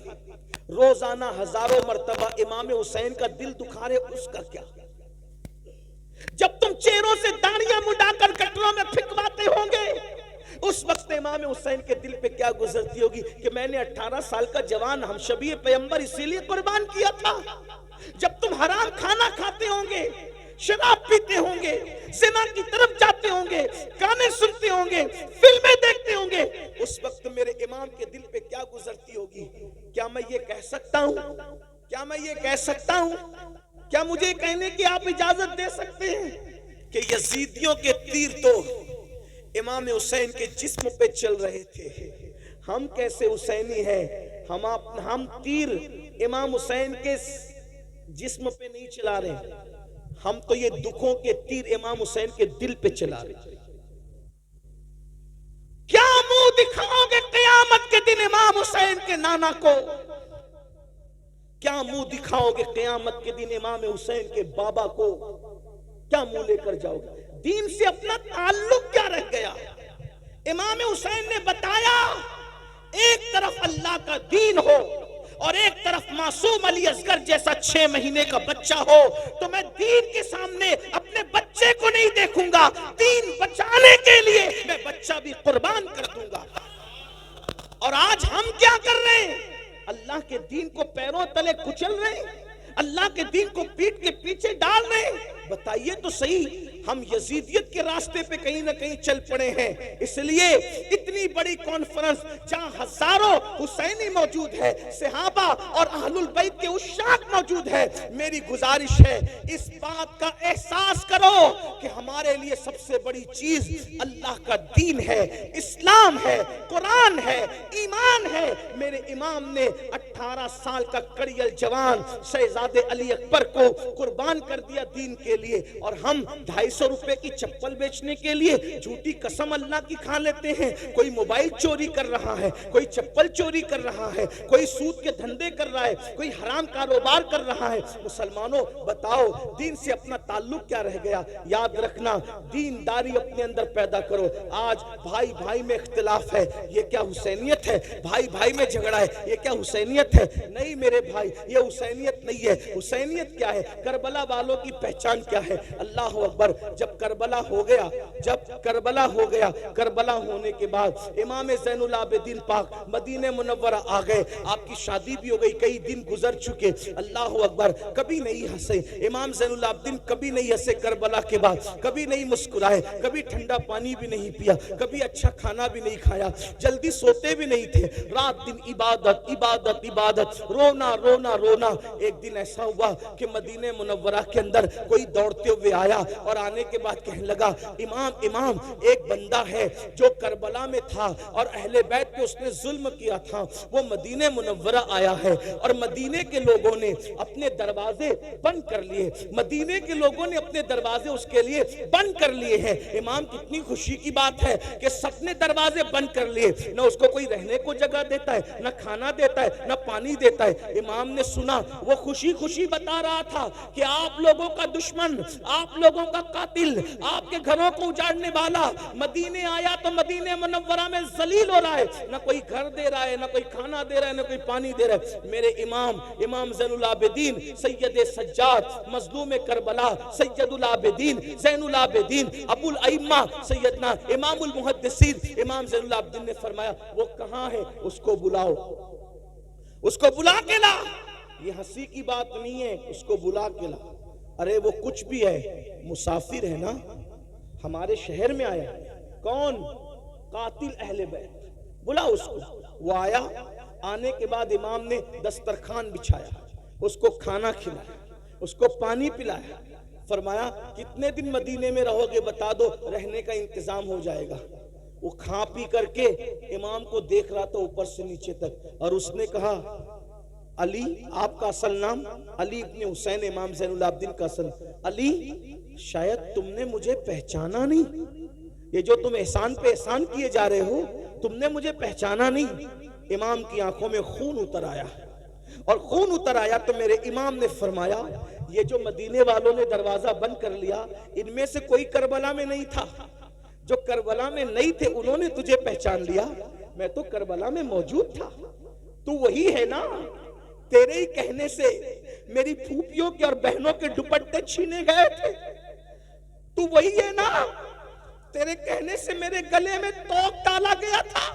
روزانہ ہزاروں مرتبہ امام حسین کا دل دکھا رہے, اس کا کیا. جب تم چہروں سے داڑیاں مڈا کر کٹروں میں پھینکواتے ہوں گے اس وقت امام حسین کے دل پہ کیا گزرتی ہوگی کہ میں نے 18 سال کا جوان ہم شبیہ پیغمبر اسی لیے قربان کیا تھا. جب تم حرام کھانا کھاتے ہوں گے, شراب پیتے ہوں گے, زنا کی طرف جاتے ہوں گے, گانے سنتے ہوں گے, فلمیں دیکھتے ہوں گے, اس وقت میرے امام کے دل پہ کیا گزرتی ہوگی. کیا میں یہ کہہ سکتا ہوں, کیا میں یہ کہہ سکتا ہوں, کیا مجھے کہنے کی آپ اجازت دے سکتے ہیں کہ یزیدیوں کے تیر تو امام حسین کے جسم پہ چل رہے تھے, ہم کیسے حسینی ہیں, ہم تیر امام حسین کے جسم پہ نہیں چلا رہے, ہم تو یہ دکھوں کے تیر امام حسین کے دل پہ چلا رہے. کیا منہ دکھاؤ گے قیامت کے دن امام حسین کے نانا کو, کیا منہ دکھاؤ گے قیامت کے دن امام حسین کے بابا کو, کیا منہ لے کر جاؤ گے. دین سے اپنا تعلق کیا رہ گیا, امام حسین نے بتایا ایک طرف اللہ کا دین ہو اور ایک طرف معصوم علی اصغر جیسا 6 مہینے کا بچہ ہو تو میں دین کے سامنے اپنے بچے کو نہیں دیکھوں گا، دین بچانے کے لیے میں بچہ بھی قربان کر دوں گا۔ اور آج ہم کیا کر رہے ہیں؟ اللہ کے دین کو پیروں تلے کچل رہے ہیں، اللہ کے دین کو پیٹ کے پیچھے ڈال رہے ہیں۔ بتائیے تو صحیح، ہم یزیدیت کے راستے پہ کہیں نہ کہیں چل پڑے ہیں۔ اس لیے اتنی بڑی کانفرنس جہاں ہزاروں حسینی موجود ہے، صحابہ اور اہل البیت کے عشاق موجود ہے، میری گزارش ہے اس بات کا احساس کرو کہ ہمارے لیے سب سے بڑی چیز اللہ کا دین ہے، اسلام ہے، قرآن ہے، ایمان ہے۔ میرے امام نے 18 سال کا کڑیل جوان شہزادے علی اکبر کو قربان کر دیا دین کے لیے، اور ہم 250 روپے کی چپل بیچنے کے لیے جھوٹی قسم اللہ کی کھا لیتے ہیں۔ کوئی موبائل چوری کر رہا ہے، کوئی چپل چوری کر رہا ہے، کوئی سود کے دھندے کر رہا ہے، کوئی حرام کاروبار کر رہا ہے۔ مسلمانوں بتاؤ دین سے اپنا تعلق کیا رہ گیا؟ یاد رکھنا، دینداری اپنے اندر پیدا کرو۔ آج بھائی بھائی میں اختلاف ہے، یہ کیا حسینیت ہے؟ بھائی بھائی میں جھگڑا ہے، یہ کیا حسینیت ہے؟ نہیں میرے بھائی، یہ حسینیت نہیں ہے۔ حسینیت کیا ہے؟ کربلا والوں کی پہچان کیا ہے؟ اللہ اکبر۔ جب کربلا ہو گیا، کربلا ہونے کے بعد امام زین العابدین پاک مدینہ منورہ آ گئے، آپ کی شادی بھی ہو گئی، کئی دن گزر چکے۔ اللہ اکبر، کبھی نہیں ہنسے امام زین العابدین، کبھی نہیں ہنسے کربلا کے بعد، کبھی نہیں مسکرائے، کبھی ٹھنڈا پانی بھی نہیں پیا، کبھی اچھا کھانا بھی نہیں کھایا، جلدی سوتے بھی نہیں تھے، رات دن عبادت عبادت عبادت، رونا رونا رونا۔ ایک دن ایسا ہوا کہ مدینہ منورہ کے اندر کوئی دوڑتے ہوئے آیا اور آنے کے بعد کہنے لگا، امام ایک بندہ ہے جو کربلا میں تھا اور اہل بیت پہ اس نے ظلم کیا تھا، وہ مدینہ منورہ آیا ہے اور مدینے کے لوگوں نے اپنے دروازے بند کر لیے، مدینے کے لوگوں نے اپنے دروازے اس کے لیے بند کر لیے ہیں۔ امام کتنی خوشی کی بات ہے کہ سب نے دروازے بند کر لیے، نہ اس کو کوئی رہنے کو جگہ دیتا ہے، نہ کھانا دیتا ہے، نہ پانی دیتا ہے۔ امام نے سنا، وہ خوشی خوشی بتا رہا تھا کہ آپ لوگوں کا دشمن، آپ لوگوں کا قاتل، آپ کے گھروں کو اجاڑنے والا مدینے آیا تو مدینہ منورہ میں ذلیل ہو رہا ہے، نہ کوئی گھر دے رہا ہے، نہ کوئی کھانا دے رہا ہے، نہ کوئی پانی دے رہا ہے۔ میرے امام زین العابدین سید سجاد مظلوم کربلا، سید العابدین زین العابدین ابو الائمہ سیدنا امام المحدثین امام زین العابدین نے فرمایا، وہ کہاں ہے؟ اس کو بلاؤ، اس کو بلا کے لا۔ یہ ہنسی کی بات نہیں ہے، اس کو بلا کے لا۔ ارے وہ کچھ بھی ہے، مسافر ہے نا، ہمارے شہر میں آیا۔ کون؟ قاتل اہل بیت، بلا اس کو۔ وہ آیا، آنے کے بعد امام نے دسترخوان بچھایا، اس کو کھانا کھلایا، اس کو پانی پلایا، فرمایا کتنے دن مدینے میں رہو گے بتا دو، رہنے کا انتظام ہو جائے گا۔ وہ کھا پی کر کے امام کو دیکھ رہا تھا اوپر سے نیچے تک، اور اس نے کہا، علی، آپ کا اصل نام علی ابن حسین، امام زین العابدین کا اصل علی، شاید تم نے مجھے پہچانا نہیں، یہ جو تم احسان پہ احسان کیے جا رہے ہو، تم نے مجھے پہچانا نہیں۔ امام کی آنکھوں میں خون اتر آیا، اور خون اتر آیا تو میرے امام نے فرمایا، یہ جو مدینے والوں نے دروازہ بند کر لیا، ان میں سے کوئی کربلا میں نہیں تھا، جو کربلا میں نہیں تھے انہوں نے تجھے پہچان لیا، میں تو کربلا میں موجود تھا، تو وہی ہے نا، تیرے ہی کہنے سے میری پھوپھیوں کے اور بہنوں کے دوپٹے چھینے گئے تھے، تو وہی ہے نا، تیرے کہنے سے میرے گلے میں توق ڈالا گیا تھا،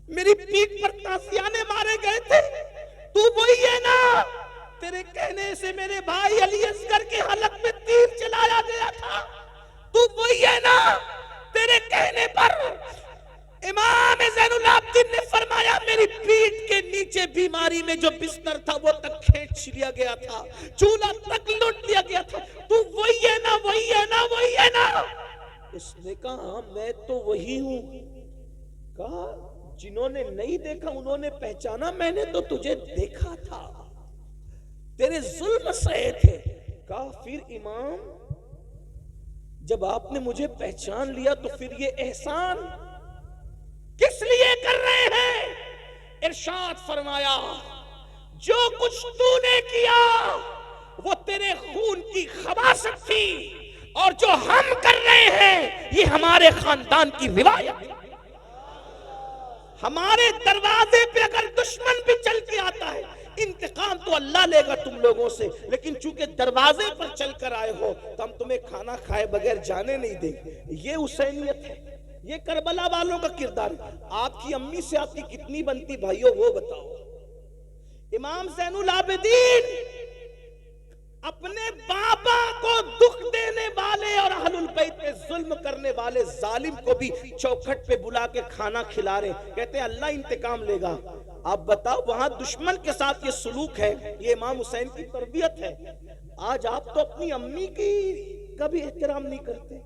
میری پیٹھ پر تازیانے مارے گئے تھے، تو وہی ہے نا، تیرے کہنے سے میرے بھائی علی اصغر کے حلق میں تیر چلایا گیا تھا، تو وہی ہے نا، تیرے کہنے پر امام زین العابدین نے فرمایا میری پیٹھ کے نیچے بیماری میں جو بستر تھا وہ تک کھینچ لیا گیا تھا، چولہا تک لوٹ لیا گیا تھا، تو وہی ہے نا، وہی ہے نا، وہی ہے نا۔ اس نے کہا میں تو وہی ہوں۔ کہا جنہوں نے نہیں دیکھا انہوں نے پہچانا، میں نے تو تجھے دیکھا تھا، تیرے ظلم سہے تھے۔ کہا پھر امام جب آپ نے مجھے پہچان لیا تو پھر یہ احسان کس لیے کر رہے ہیں؟ ارشاد فرمایا جو کچھ تو نے کیا وہ تیرے خون کی خباثت تھی، اور جو ہم کر رہے ہیں یہ ہمارے خاندان کی روایت ہے۔ ہمارے دروازے پہ اگر دشمن بھی چل کے آتا ہے انتقام تو اللہ لے گا تم لوگوں سے، لیکن چونکہ دروازے پر چل کر آئے ہو تو ہم تمہیں کھانا کھائے بغیر جانے نہیں دیں گے۔ یہ حسینیت ہے، یہ کربلا والوں کا کردار ہے۔ آپ کی امی سے آپ کی کتنی بنتی بھائیو وہ بتاؤ۔ امام زین العابدین اپنے بابا کو دکھ دینے والے اور اہل البیت پہ ظلم کرنے والے ظالم کو بھی چوکھٹ پہ بلا کے کھانا کھلا رہے، کہتے ہیں اللہ انتقام لے گا۔ آپ بتاؤ وہاں دشمن کے ساتھ یہ سلوک ہے، یہ امام حسین کی تربیت ہے۔ آج آپ تو اپنی امی کی کا بھی احترام نہیں کرتے،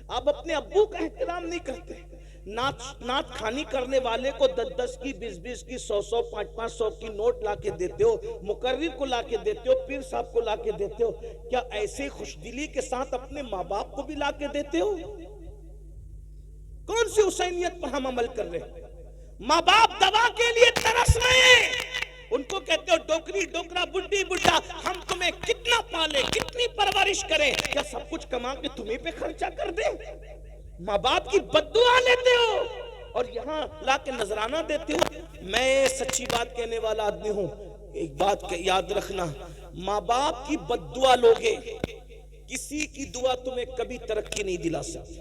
آپ اپنے ابو کا احترام نہیں کرتے۔ نعت خانی کرنے والے کو 10 کی 20 کی 100 500 کی نوٹ لا کے دیتے ہو، مقرر کو لا کے دیتے ہو، پیر صاحب کو لا کے دیتے ہو، کیا ایسے خوش دلی کے ساتھ اپنے ماں باپ کو بھی لا کے دیتے ہو؟ کون سی حسینیت پر ہم عمل کر رہے ہیں؟ ماں باپ دوا کے لیے ترس رہے ہیں، ان کو کہتے ہو ڈوکری ڈوکرا بڈھی بڈھا، ہم تمہیں کتنا پالے کتنی پرورش کریں، کیا سب کچھ کما کے تمہیں پہ خرچہ کر دیں؟ ماں باپ کی بددعا لیتے ہو اور یہاں لا کے نذرانہ دیتے ہو۔ میں سچی بات کہنے والا آدمی ہوں، ایک بات یاد رکھنا، ماں باپ کی بددعا لوگے کسی کی دعا تمہیں کبھی ترقی نہیں دلا سکتی۔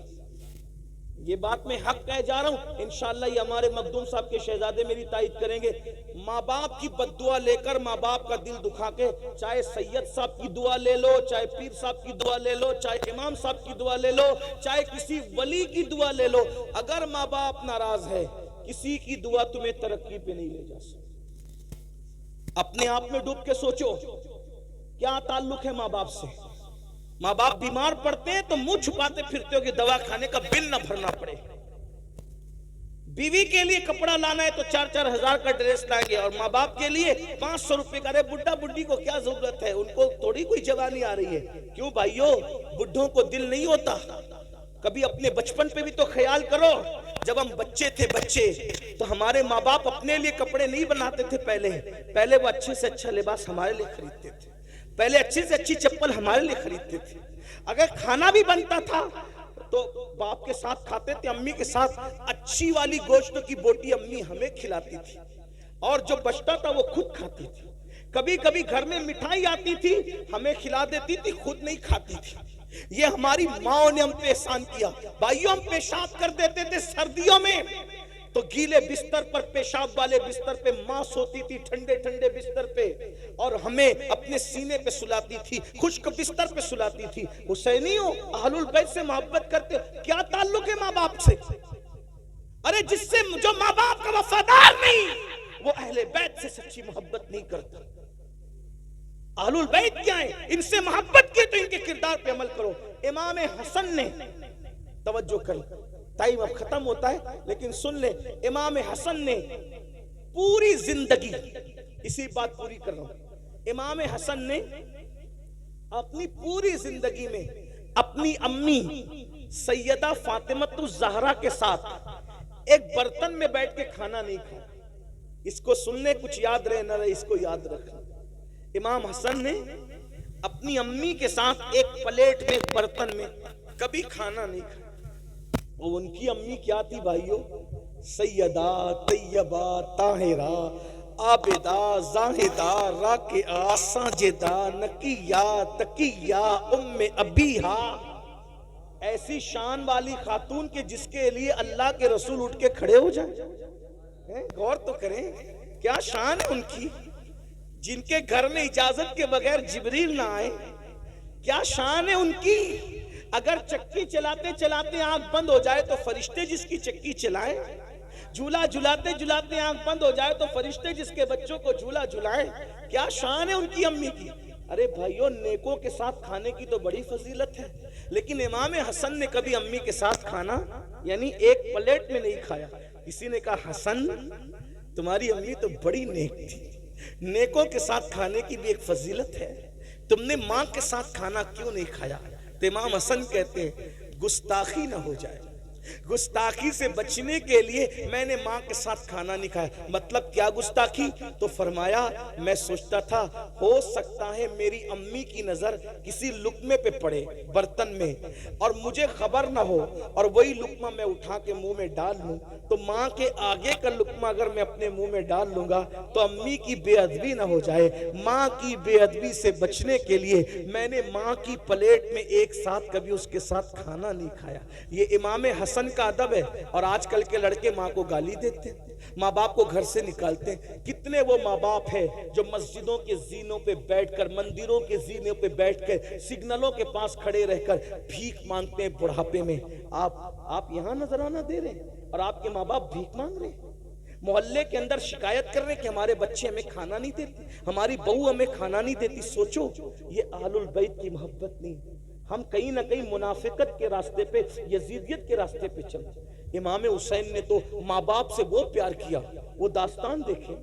یہ بات میں حق کہہ جا رہا ہوں، انشاءاللہ یہ ہمارے مخدوم صاحب کے شہزادے میری تائید کریں گے۔ ماں باپ کی بددعا لے کر ماں باپ کا دل دکھا کے، چاہے سید صاحب کی دعا لے لو، چاہے پیر صاحب کی دعا لے لو، چاہے امام صاحب کی دعا لے لو، چاہے کسی ولی کی دعا لے لو، اگر ماں باپ ناراض ہے کسی کی دعا تمہیں ترقی پہ نہیں لے جا سکتی۔ اپنے آپ میں ڈوب کے سوچو کیا تعلق ہے ماں باپ سے۔ ماں باپ بیمار پڑتے ہیں تو منہ چھپاتے پھرتے ہو کہ دوا کھانے کا بل نہ بھرنا پڑے۔ بیوی کے لیے کپڑا لانا ہے تو 4-4 ہزار کا ڈریس لائیں گے، اور ماں باپ کے لیے 500 روپے کا۔ ارے بڈھا بڈھی کو کیا ضرورت ہے، ان کو تھوڑی کوئی جوانی آ رہی ہے۔ کیوں بھائیو، بڈھوں کو دل نہیں ہوتا؟ کبھی اپنے بچپن پہ بھی تو خیال کرو، جب ہم بچے تھے تو ہمارے ماں باپ اپنے لیے کپڑے نہیں بناتے تھے، پہلے وہ اچھے سے اچھا لباس ہمارے لیے خریدتے تھے، پہلے اچھی سے اچھی چپل ہمارے لیے خریدتے تھے۔ اگر کھانا بھی بنتا تھا تو باپ کے ساتھ کھاتے تھے، امی کے ساتھ اچھی والی گوشت کی بوٹی امی ہمیں کھلاتی تھی، اور جو بچتا تھا وہ خود کھاتی تھی۔ کبھی کبھی گھر میں مٹھائی آتی تھی ہمیں کھلا دیتی تھی، خود نہیں کھاتی تھی۔ یہ ہماری ماں نے ہم پہ احسان کیا۔ بھائیوں ہم پیشاب کر دیتے تھے سردیوں میں تو گیلے بستر پر، پیشاب والے بستر پہ ماں سوتی تھی، ٹھنڈے ٹھنڈے بستر پہ، اور ہمیں اپنے سینے پہ سلاتی تھی، خشک بستر پہ سلاتی تھی۔ حسینیوں اہل البیت سے محبت کرتے ہو، کیا تعلق ہے ماں باپ سے؟ ارے جس سے جو ماں باپ کا وفادار نہیں وہ اہل بیت سے سچی محبت نہیں کرتا۔ اہل البیت کیا ہیں؟ ان سے محبت کی تو ان کے کردار پہ عمل کرو۔ امام حسن نے، توجہ کریں، ٹائم اب ختم ہوتا ہے لیکن سن لیں، امام حسن نے پوری زندگی، اسی بات پوری کر رہا ہوں، امام حسن نے اپنی پوری زندگی میں اپنی امی سیدہ فاطمۃ الزہرا کے ساتھ ایک برتن میں بیٹھ کے کھانا نہیں کھایا۔ اس کو سننے کچھ یاد رہے نہ رہے، اس کو یاد رکھنا۔ امام حسن نے اپنی امی کے ساتھ ایک پلیٹ میں، ایک برتن میں کبھی کھانا نہیں کھایا۔ وہ ان کی امی کیا تھی بھائیو؟ سیدہ طیبہ طاہرہ عابدہ زاہدہ راکعہ ساجدہ نقیہ تقیہ ام ابیہا۔ ایسی شان والی خاتون کے جس کے لیے اللہ کے رسول اٹھ کے کھڑے ہو جائیں، غور تو کریں کیا شان ہے ان کی، جن کے گھر میں اجازت کے بغیر جبریل نہ آئے، کیا شان ہے ان کی۔ اگر چکی چلاتے چلاتے آنکھ بند ہو جائے تو فرشتے جس کی چکی چلائیں، جھولا جھلاتے جھلاتے آنکھ بند ہو جائے تو فرشتے جس کے بچوں کو جھولا جھلائیں، کیا شان ہے ان کی امی کی۔ ارے بھائیو، نیکوں کے ساتھ کھانے کی تو بڑی فضیلت ہے، لیکن امام حسن نے کبھی امی کے ساتھ کھانا یعنی ایک پلیٹ میں نہیں کھایا۔ کسی نے کہا حسن تمہاری امی تو بڑی نیک تھی، نیکوں کے ساتھ کھانے کی بھی ایک فضیلت ہے، تم نے ماں کے ساتھ کھانا کیوں نہیں کھایا؟ تو امام حسن کہتے ہیں گستاخی نہ ہو جائے، گستاخی سے بچنے کے لیے میں نے ماں کے ساتھ کھانا نہیں کھایا۔ مطلب کیا گستاخی؟ تو فرمایا میں سوچتا تھا ہو سکتا ہے میری امی کی نظر کسی لقمے پہ پڑے برتن میں اور مجھے خبر نہ ہو، اور وہی لقمہ میں اٹھا کے منہ میں ڈال لوں، تو ماں کے آگے کا لقمہ اگر میں اپنے منہ میں ڈال لوں گا تو امی کی بے ادبی نہ ہو جائے۔ ماں کی بے ادبی سے بچنے کے لیے میں نے ماں کی پلیٹ میں ایک ساتھ کبھی اس کے ساتھ کھانا نہیں کھایا۔ یہ امام حسن کا ادب ہے۔ اور آج کل کے لڑکے ماں کو گالی دیتے ہیں، ماں باپ کو گھر سے نکالتے ہیں۔ کتنے وہ ماں باپ ہیں جو مسجدوں کے زینوں پہ بیٹھ کر، مندروں کے زینوں پہ بیٹھ کر، سگنلوں کے پاس کھڑے رہ کر بھیک مانگتے ہیں بڑھاپے میں۔ آپ یہاں نذرانہ دے رہے ہیں اور آپ کے ماں باپ بھیک مانگ رہے ہیں۔ محلے کے اندر شکایت کر رہے ہیں کہ ہمارے بچے ہمیں کھانا نہیں دیتے، ہماری بہو ہمیں کھانا نہیں دیتی۔ سوچو یہ اہل البیت کی محبت نہیں، ہم کہیں نہ کہیں منافقت کے راستے پہ، یزیدیت کے راستے پہ چلتے۔ امام حسین نے تو ماں باپ سے وہ پیار کیا، وہ داستان دیکھیں۔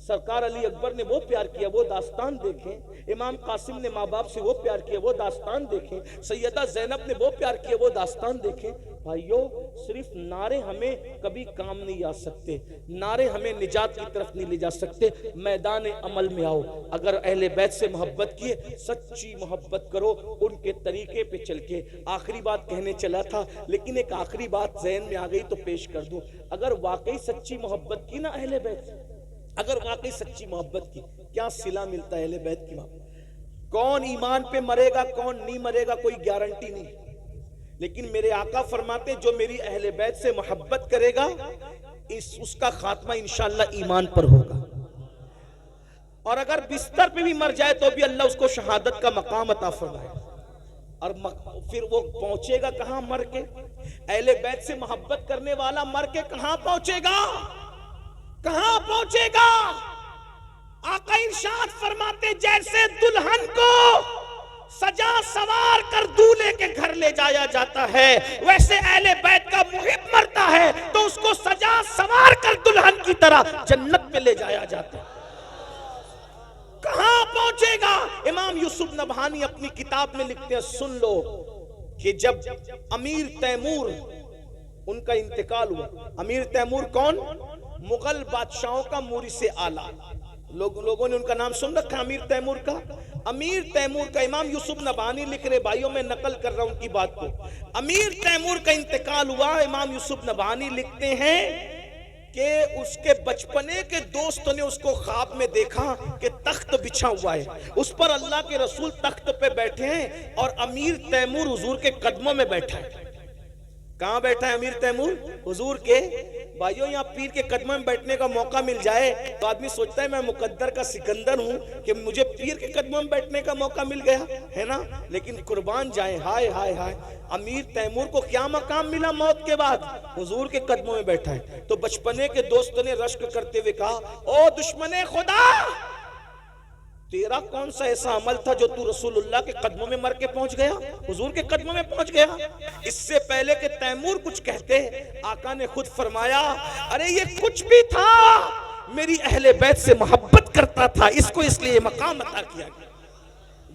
سرکار علی اکبر نے وہ پیار کیا، وہ داستان دیکھیں۔ امام قاسم نے ماں باپ سے وہ پیار کیا، وہ داستان دیکھیں۔ سیدہ زینب نے وہ پیار کیا، وہ داستان دیکھیں۔ بھائیو، صرف نعرے ہمیں کبھی کام نہیں آ سکتے، نعرے ہمیں نجات کی طرف نہیں لے جا سکتے۔ میدان عمل میں آؤ۔ اگر اہل بیت سے محبت کیے، سچی محبت کرو ان کے طریقے پہ چل کے۔ آخری بات کہنے چلا تھا لیکن ایک آخری بات ذہن میں آ گئی تو پیش کر دوں۔ اگر واقعی سچی محبت کی نا اہل بیت، اگر واقعی سچی محبت کی، کیا صلہ ملتا ہے اہل بیت کی محبت؟ کون ایمان پہ مرے گا کون نہیں مرے گا کوئی گارنٹی نہیں، لیکن میرے آقا فرماتے جو میری اہل بیت سے محبت کرے گا اس کا خاتمہ انشاءاللہ ایمان پر ہوگا، اور اگر بستر پہ بھی مر جائے تو بھی اللہ اس کو شہادت کا مقام عطا فرمائے۔ اور پھر وہ پہنچے گا کہاں مر کے؟ اہل بیت سے محبت کرنے والا مر کے کہاں پہنچے گا؟ کہاں پہنچے گا؟ آقا ارشاد فرماتے جیسے دلہن کو سجا سوار کر دولہے کے گھر لے جایا جاتا ہے، ویسے اہل بیت کا محب مرتا ہے تو اس کو سجا سوار کر دلہن کی طرح جنت میں لے جایا جاتا ہے۔ کہاں پہنچے گا؟ امام یوسف نبہانی اپنی کتاب میں لکھتے ہیں، سن لو کہ جب امیر تیمور ان کا انتقال ہوا۔ امیر تیمور کون؟ مغل بادشاہوں کا مورث اعلیٰ، لوگوں نے ان کا نام سن رکھا امیر تیمور کا۔ امیر تیمور کا امام یوسف نبہانی لکھ رہے، بھائیوں میں نقل کر رہا ہوں ان کی بات کو۔ امیر تیمور کا انتقال ہوا، امام یوسف نبہانی لکھتے ہیں کہ اس کے بچپنے کے دوست نے اس کو خواب میں دیکھا کہ تخت بچھا ہوا ہے، اس پر اللہ کے رسول تخت پہ بیٹھے ہیں اور امیر تیمور حضور کے قدموں میں بیٹھا ہے۔ کہاں بیٹھا ہے امیر تیمور؟ حضور کے۔ بھائیوں یہاں پیر کے قدموں میں بیٹھنے کا موقع مل جائے تو آدمی سوچتا ہے میں مقدر کا سکندر ہوں کہ مجھے پیر کے قدموں میں بیٹھنے کا موقع مل گیا ہے نا، لیکن قربان جائیں، ہائے ہائے ہائے، امیر تیمور کو کیا مقام ملا موت کے بعد؟ حضور کے قدموں میں بیٹھا ہے۔ تو بچپنے کے دوست نے رشک کرتے ہوئے کہا، او دشمن خدا، تیرا کون سا ایسا عمل تھا جو تو رسول اللہ کے قدموں میں مر کے پہنچ گیا، حضور کے قدموں میں پہنچ گیا؟ اس سے پہلے کہ تیمور کچھ کہتے آقا نے خود فرمایا، ارے یہ کچھ بھی تھا، میری اہل بیت سے محبت کرتا تھا، اس کو اس لیے مقام عطا کیا گیا۔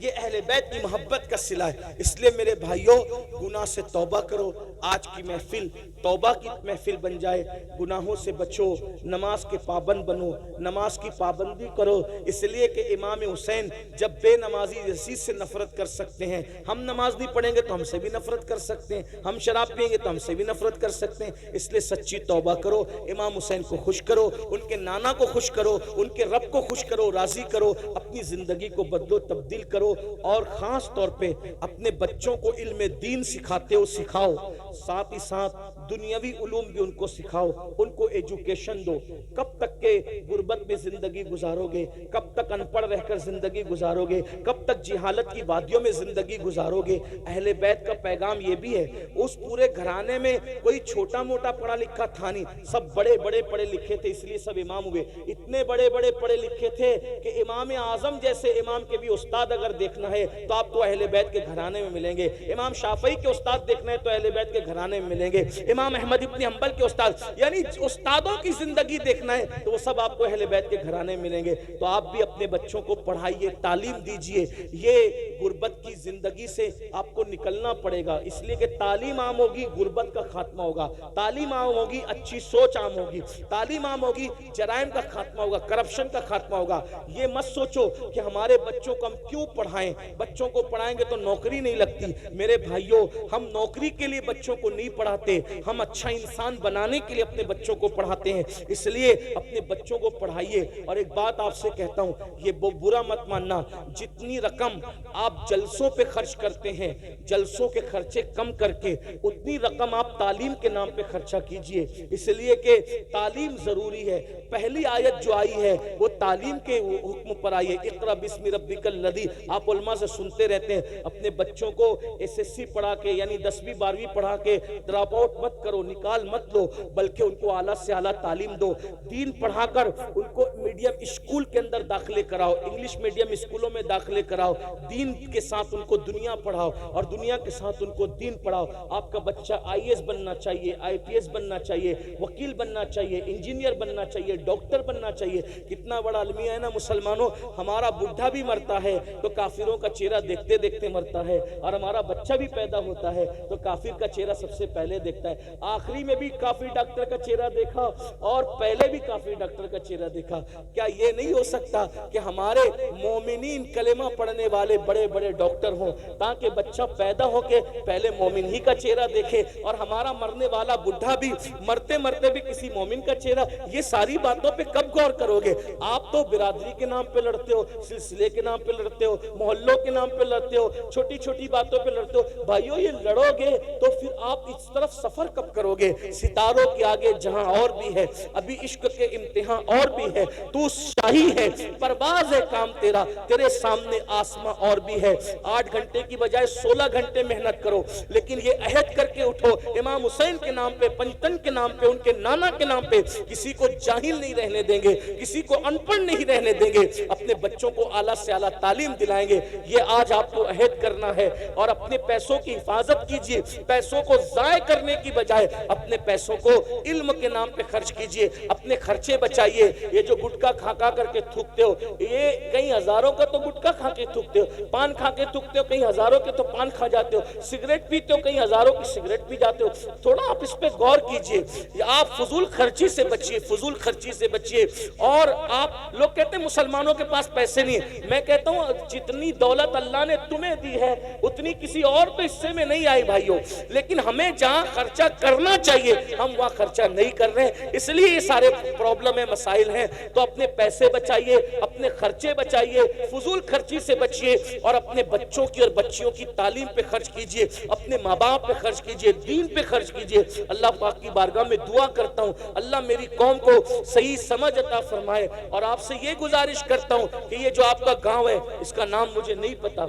یہ اہل بیت کی محبت کا صلہ ہے۔ اس لیے میرے بھائیوں، گناہ سے توبہ کرو۔ آج کی محفل توبہ کی محفل بن جائے، گناہوں سے بچو، نماز کے پابند بنو، نماز کی پابندی کرو۔ اس لیے کہ امام حسین جب بے نمازی یزید سے نفرت کر سکتے ہیں، ہم نماز نہیں پڑھیں گے تو ہم سے بھی نفرت کر سکتے ہیں، ہم شراب پئیں گے تو ہم سے بھی نفرت کر سکتے ہیں۔ اس لیے سچی توبہ کرو، امام حسین کو خوش کرو، ان کے نانا کو خوش کرو، ان کے رب کو خوش کرو، راضی کرو، اپنی زندگی کو بدلو تبدیل کرو، اور خاص طور پہ اپنے بچوں کو علم دین سکھاتے ہو سکھاؤ، ساتھ ہی ساتھ دنیاوی علوم بھی ان کو سکھاؤ، ان کو ایجوکیشن دو۔ کب تک کے غربت میں زندگی گزارو گے؟ کب تک ان پڑھ رہ کر زندگی گزارو گے؟ کب تک جہالت کی وادیوں میں زندگی گزارو گے؟ اہل بیت کا پیغام یہ بھی ہے، اس پورے گھرانے میں کوئی چھوٹا موٹا پڑھا لکھا تھا نہیں، سب بڑے بڑے پڑھے لکھے تھے، اس لیے سب امام ہوئے۔ اتنے بڑے بڑے پڑھے لکھے تھے کہ امام اعظم جیسے امام کے بھی استاد اگر دیکھنا ہے تو آپ کو اہل بیت کے گھرانے میں ملیں گے، امام شافعی کے استاد دیکھنا ہے تو اہل بیت کے گھرانے میں ملیں گے، امام احمد ابن حنبل کے استاد، یعنی استادوں کی زندگی دیکھنا ہے تو وہ سب آپ کو اہل بیت کے گھرانے ملیں گے۔ تو آپ بھی اپنے بچوں کو پڑھائیے، تعلیم دیجئے۔ یہ غربت کی زندگی سے آپ کو نکلنا پڑے گا، اس لیے کہ تعلیم عام ہوگی غربت کا خاتمہ ہوگا، تعلیم عام ہوگی اچھی سوچ عام ہوگی، تعلیم عام ہوگی جرائم کا خاتمہ ہوگا، کرپشن کا خاتمہ ہوگا۔ یہ مت سوچو کہ ہمارے بچوں کو ہم کیوں پڑھائیں، بچوں کو پڑھائیں گے تو نوکری نہیں لگتی۔ میرے بھائیوں، ہم نوکری کے لیے بچوں کو نہیں پڑھاتے، ہم اچھا انسان بنانے کے لیے اپنے بچوں کو پڑھاتے ہیں۔ اس لیے اپنے بچوں کو پڑھائیے۔ اور ایک بات آپ سے کہتا ہوں، یہ برا مت ماننا، جتنی رقم آپ جلسوں پہ خرچ کرتے ہیں، جلسوں کے خرچے کم کر کے اتنی رقم آپ تعلیم کے نام پہ خرچہ کیجئے، اس لیے کہ تعلیم ضروری ہے۔ پہلی آیت جو آئی ہے وہ تعلیم کے حکم پر آئی ہے، اقرأ بسم ربک الذی۔ آپ علماء سے سنتے رہتے ہیں اپنے بچوں کو ایس ایس سی پڑھا کے، یعنی 10ویں 12ویں پڑھا کے ڈراپ آؤٹ مت کرو، نکال مت لو، بلکہ ان کو اعلیٰ سے اعلیٰ تعلیم دو۔ دین پڑھا کر ان کو میڈیم اسکول کے اندر داخلے کراؤ، انگلش میڈیم اسکولوں میں داخلے کراؤ، دین کے ساتھ ان کو دنیا پڑھاؤ اور دنیا کے ساتھ ان کو دین پڑھاؤ۔ آپ کا بچہ آئی ایس بننا چاہیے، آئی پی ایس بننا چاہیے، وکیل بننا چاہیے، انجینئر بننا چاہیے، ڈاکٹر بننا چاہیے۔ کتنا بڑا المیہ ہے نا مسلمانوں، ہمارا بڈھا بھی مرتا ہے تو کافروں کا چہرہ دیکھتے دیکھتے مرتا ہے، اور ہمارا بچہ بھی پیدا ہوتا ہے تو کافر کا چہرہ سب سے پہلے دیکھتا ہے۔ آخری میں بھی کافر ڈاکٹر کا چہرہ دیکھا اور پہلے بھی کافر ڈاکٹر کا چہرہ دیکھا۔ کیا یہ نہیں ہو سکتا کہ ہمارے مومنین کلمہ پڑھنے والے بڑے بڑے ڈاکٹر ہوں، تاکہ بچہ پیدا ہو کے پہلے مومن ہی کا چہرہ دیکھے، اور ہمارا مرنے والا بڈھا بھی مرتے مرتے بھی کسی مومن کا چہرہ؟ یہ ساری باتوں پہ کب غور کرو گے؟ آپ تو برادری کے نام پہ لڑتے ہو، سلسلے کے نام پہ لڑتے ہو، محلوں کے نام پہ لڑتے ہو، چھوٹی چھوٹی باتوں پہ لڑتے ہو۔ بھائیو، یہ لڑو گے تو پھر آپ اس طرف سفر کب کرو گے؟ ستاروں کے آگے جہاں اور بھی ہے، ابھی عشق کے امتحان اور بھی ہے، تو شاہی ہے، پرواز ہے کام تیرا، تیرے سامنے آسماں اور بھی ہے۔ 8 گھنٹے کی بجائے 16 گھنٹے محنت کرو، لیکن یہ عہد کر کے اٹھو، امام حسین کے نام پہ، پنجتن کے نام پہ، ان کے نانا کے نام پہ کسی کو جاہل نہیں رہنے دیں گے، کسی کو ان پڑھ نہیں رہنے دیں گے، اپنے بچوں کو اعلیٰ سے اعلیٰ تعلیم دلائیں گے۔ یہ آج آپ کو عہد کرنا ہے، اور اپنے پیسوں کی حفاظت کیجئے، پیسوں کو ضائع کرنے کی بجائے اپنے پیسوں کو علم کے نام پہ خرچ کیجئے، اپنے خرچے بچائیے۔ یہ جو گٹکا کھا کھا کر کے تھوکتے ہو، یہ کئی ہزاروں کا تو گٹکا کھا کے تھوکتے ہو، پان کھا کے تھوکتے ہو، کئی ہزاروں کے تو پان کھا جاتے ہو، سگریٹ پیتے ہو، کئی ہزاروں کی سگریٹ پی جاتے ہو۔ تھوڑا آپ اس پہ غور کیجئے، آپ فضول خرچی سے بچیے، فضول خرچی سے بچیے۔ اور آپ لوگ کہتے ہیں مسلمانوں کے پاس پیسے نہیں ہیں، میں کہتا ہوں جتنی دولت اللہ نے تمہیں دی ہے اتنی کسی اور تو حصے میں نہیں آئی بھائیوں، لیکن ہمیں جہاں خرچہ کرنا چاہیے ہم وہاں خرچہ نہیں کر رہے ہیں، اس لیے یہ سارے پرابلم ہیں، مسائل ہیں۔ تو اپنے پیسے بچائیے، اپنے خرچے بچائیے، فضول خرچی سے بچیے، اور اپنے بچوں کی اور بچیوں کی تعلیم پہ خرچ کیجئے، اپنے ماں باپ پہ خرچ کیجئے، دین پہ خرچ کیجئے۔ اللہ پاک کی بارگاہ میں دعا کرتا ہوں اللہ میری قوم کو صحیح سمجھ عطا فرمائے، اور آپ سے یہ گزارش کرتا ہوں کہ یہ جو آپ کا گاؤں ہے اس کا نام مجھے نہیں پتا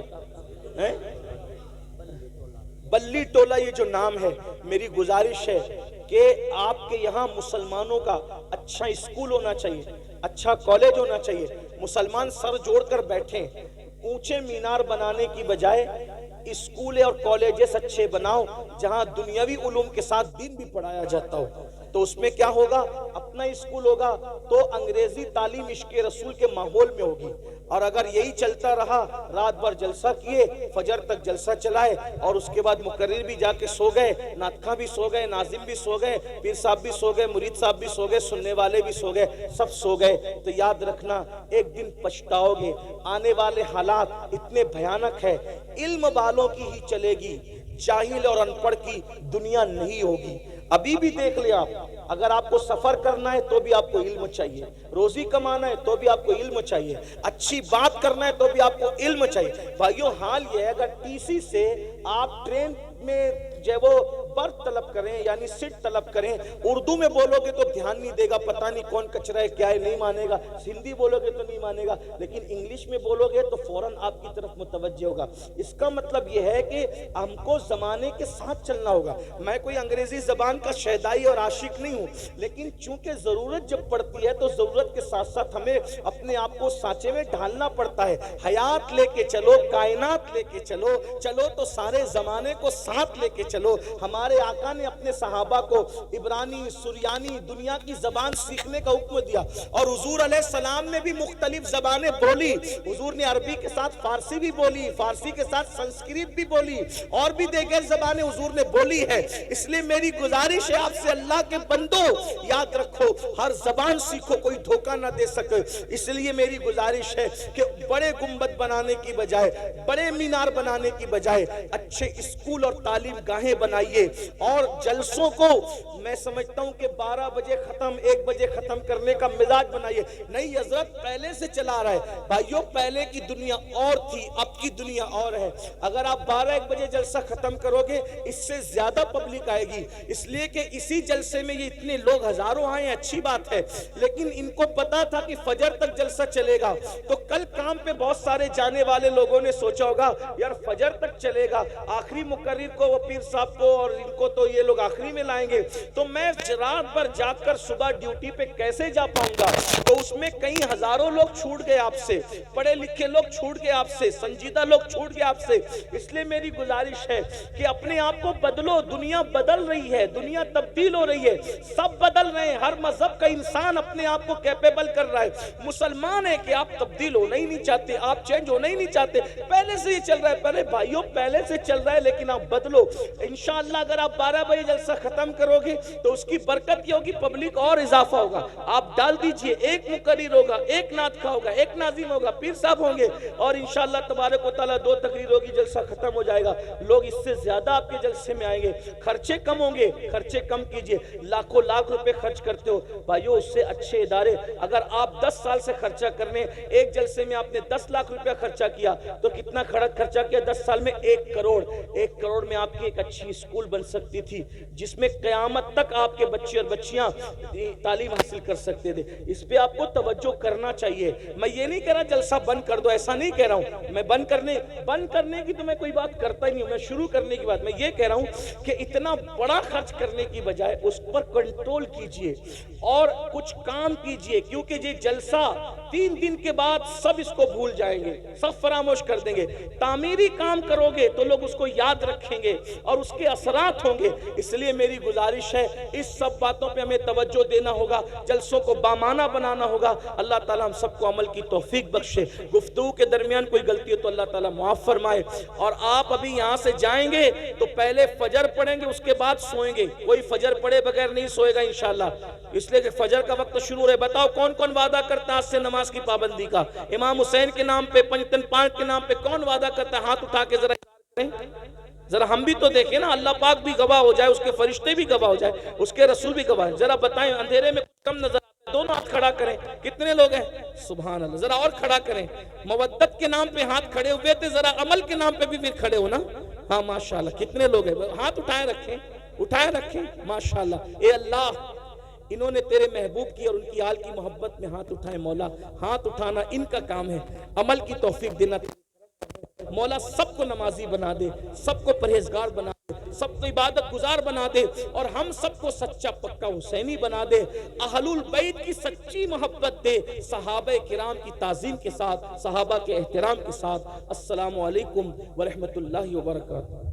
ہے، بلی ٹولہ یہ جو نام ہے، میری گزارش ہے کہ آپ کے یہاں مسلمانوں کا اچھا اسکول ہونا چاہیے، اچھا کالج ہونا چاہیے، مسلمان سر جوڑ کر بیٹھیں، اونچے مینار بنانے کی بجائے اسکول اور کالجز اچھے بناؤ جہاں دنیاوی علوم کے ساتھ دین بھی پڑھایا جاتا ہو۔ تو اس میں کیا ہوگا؟ اپنا اسکول ہوگا تو انگریزی تعلیم عشق رسول کے ماحول میں ہوگی، اور اگر یہی چلتا رہا رات بھر جلسہ کیے، فجر تک جلسہ چلائے، اور اس کے بعد مقرر بھی جا کے سو گئے، ناطقہ بھی سو گئے، ناظم بھی سو گئے، پیر صاحب بھی سو گئے، مرید صاحب بھی سو گئے، سننے والے بھی سو گئے، سب سو گئے، تو یاد رکھنا ایک دن پچھتاؤ گے۔ آنے والے حالات اتنے بھیانک ہے، علم والوں کی ہی چلے گی، جاہل اور ان پڑھ کی دنیا نہیں ہوگی۔ ابھی بھی دیکھ لیں آپ، اگر آپ کو سفر کرنا ہے تو بھی آپ کو علم چاہیے، روزی کمانا ہے تو بھی آپ کو علم چاہیے، اچھی بات کرنا ہے تو بھی آپ کو علم چاہیے۔ بھائیو، حال یہ ہے اگر ٹی سی سے آپ ٹرین میں جو وہ برتھ طلب کریں یعنی سیٹ طلب کریں، اردو میں بولو گے تو دھیان نہیں دے گا، پتہ نہیں کون کچرا ہے کیا ہے، نہیں مانے گا، ہندی بولو گے تو نہیں مانے گا، لیکن انگلش میں بولو گے تو فوراً آپ کی طرف متوجہ ہوگا۔ اس کا مطلب یہ ہے کہ ہم کو زمانے کے ساتھ چلنا ہوگا۔ میں کوئی انگریزی زبان کا شیدائی اور عاشق نہیں ہوں، لیکن چونکہ ضرورت جب پڑتی ہے تو ضرورت کے ساتھ ساتھ ہمیں اپنے آپ کو سانچے میں ڈھالنا پڑتا ہے۔ حیات لے کے چلو، کائنات لے کے چلو، چلو تو سارے زمانے کو ساتھ لے کے چلو. ہمارے آقا نے اپنے صحابہ کو عبرانی، سریانی، دنیا کی زبان سیکھنے کا حکم دیا، اور حضور علیہ السلام نے بھی مختلف زبانیں بولی. حضور نے عربی کے ساتھ فارسی بھی بولی، فارسی کے ساتھ سنسکرت بھی بولی، اور بھی دیگر زبانیں حضور نے بولی ہے. اس لیے میری گزارش ہے آپ سے، اللہ کے بندو یاد رکھو ہر زبان سیکھو، کوئی دھوکہ نہ دے سکے. اس لیے میری گزارش ہے کہ بڑے گنبد بنانے کی بجائے، بڑے مینار بنانے کی بجائے اچھے اسکول اور تعلیم گاہیں بنائیے، اور جلسوں کو میں سمجھتا ہوں کہ 12 بجے ختم، 1 بجے ختم کرنے کا مزاج بنائیے. نہیں حضرت پہلے سے چلا رہا ہے. بھائیو پہلے کی دنیا اور تھی، اب کی دنیا اور ہے. اگر آپ 12-1 بجے جلسہ ختم کرو گے اس سے زیادہ پبلک آئے گی. اس لیے کہ اسی جلسے میں یہ اتنے لوگ ہزاروں آئے ہیں، اچھی بات ہے، لیکن ان کو پتا تھا کہ فجر تک جلسہ چلے گا. تو کل کام پہ بہت سارے جانے والے لوگوں نے سوچا ہوگا یار فجر تک چلے گا، آخری مقرر کو، وہ پیر صاحب کو اور ان کو تو یہ لوگ آخری میں لائیں گے، تو میں رات بھر جاگ کر صبح ڈیوٹی پہ کیسے جا پاؤں گا. تو اس میں کئی ہزاروں لوگ چھوٹ گئے آپ سے، پڑھے لکھے لوگ چھوٹ گئے آپ سے، سنجیدہ لوگ چھوٹ گئے آپ سے. اس لیے میری گزارش ہے کہ اپنے آپ کو بدلو. دنیا بدل رہی ہے، دنیا تبدیل ہو رہی ہے، سب بدل رہے ہیں. ہر مذہب کا انسان اپنے آپ کو کیپیبل کر رہا ہے. مسلمان ہے کہ آپ تبدیل ہونا ہی نہیں چاہتے، آپ چینج ہونا ہی نہیں چاہتے. پہلے سے یہ چل رہا ہے، پہلے بھائیوں پہلے سے چل رہا ہے، لیکن آپ بدلو. انشاءاللہ اگر آپ 12 بجے جلسہ ختم کرو گے تو اس کی برکت یہ ہوگی، پبلک اور اضافہ ہوگا. آپ ڈال دیجئے، ایک مقرر ہوگا، ایک نعت خواہ ہوگا، ایک ناظم ہوگا، پیر صاحب ہوں گے، اور انشاءاللہ تبارک و تعالیٰ 2 تقریر ہوگی، جلسہ ختم ہو جائے گا. لوگ اس سے زیادہ آپ کے جلسے میں آئیں گے. خرچے کم ہوں گے، خرچے کم کیجئے. لاکھوں لاکھ روپے خرچ کرتے ہو بھائیو، اس سے اچھے ادارے. اگر آپ 10 سال سے خرچہ کرنے، ایک جلسے میں آپ نے 10 لاکھ روپے خرچہ کیا تو کتنا خرچہ کیا 10 سال میں؟ 1 کروڑ. 1 کروڑ میں آپ کی ایک اچھی اسکول بن سکتی تھی، جس میں قیامت تک آپ کے بچے اور بچیاں تعلیم حاصل کر سکتے تھے. اس پہ آپ کو توجہ کرنا چاہیے. میں یہ نہیں کہہ رہا جلسہ بند کر دو، ایسا نہیں کہہ رہا ہوں. میں بند کرنے کی تو میں کوئی بات کرتا ہی نہیں ہوں. میں شروع کرنے کی بات میں یہ کہہ رہا ہوں کہ اتنا بڑا خرچ کرنے کی بجائے اس پر کنٹرول کیجئے اور کچھ کام کیجئے. کیونکہ یہ جلسہ 3 دن کے بعد سب اس کو بھول جائیں گے، سب فراموش کر دیں گے. تعمیری کام کرو گے تو لوگ اس کو یاد رکھیں گے اور اس کے اثرات ہوں گے. اس لیے میری گزارش ہے اس سب باتوں پہ ہمیں توجہ دینا ہوگا، جلسوں کو بامانہ بنانا ہوگا. اللہ تعالیٰ ہم سب کو عمل کی توفیق بخشے. گفتگو کے درمیان کوئی غلطی ہو تو اللہ تعالیٰ معاف فرمائے. اور آپ ابھی یہاں سے جائیں گے تو پہلے فجر پڑھیں گے، اس کے بعد سوئیں گے. کوئی فجر پڑھے بغیر نہیں سوئے گا انشاءاللہ، اس لیے کہ فجر کا وقت شروع ہے. بتاؤ کون کون وعدہ کرتا ہے آج سے نماز کی پابندی کا؟ امام حسین کے نام پہ، پنجتن پانچ کے نام پہ کون وعدہ کرتا ہے؟ ہاتھ اٹھا کے ذرا ہم بھی تو دیکھیں نا. اللہ پاک بھی گواہ ہو جائے، اس کے فرشتے بھی گواہ ہو جائے، اس کے رسول بھی گواہ. ذرا بتائیں اندھیرے میں کم نظر، دونوں ہاتھ کھڑا کریں. کتنے لوگ ہیں؟ سبحان اللہ. ذرا اور کھڑا کریں. مودت کے نام پہ ہاتھ کھڑے ہوئے تھے، ذرا عمل کے نام پہ بھی پھر کھڑے ہو نا. ہاں ماشاءاللہ. کتنے لوگ ہیں؟ ہاتھ اٹھائے رکھیں، اٹھائے رکھیں. ماشاءاللہ. اے اللہ، انہوں نے تیرے محبوب کی اور ان کی آل کی محبت میں ہاتھ اٹھائے. مولا ہاتھ اٹھانا ان کا کام ہے، عمل کی توفیق دینا. مولا سب کو نمازی بنا دے، سب کو پرہیزگار بنا دے، سب کو عبادت گزار بنا دے، اور ہم سب کو سچا پکا حسینی بنا دے. اہل البیت کی سچی محبت دے، صحابہ کرام کی تعظیم کے ساتھ، صحابہ کے احترام کے ساتھ. السلام علیکم ورحمت اللہ وبرکاتہ.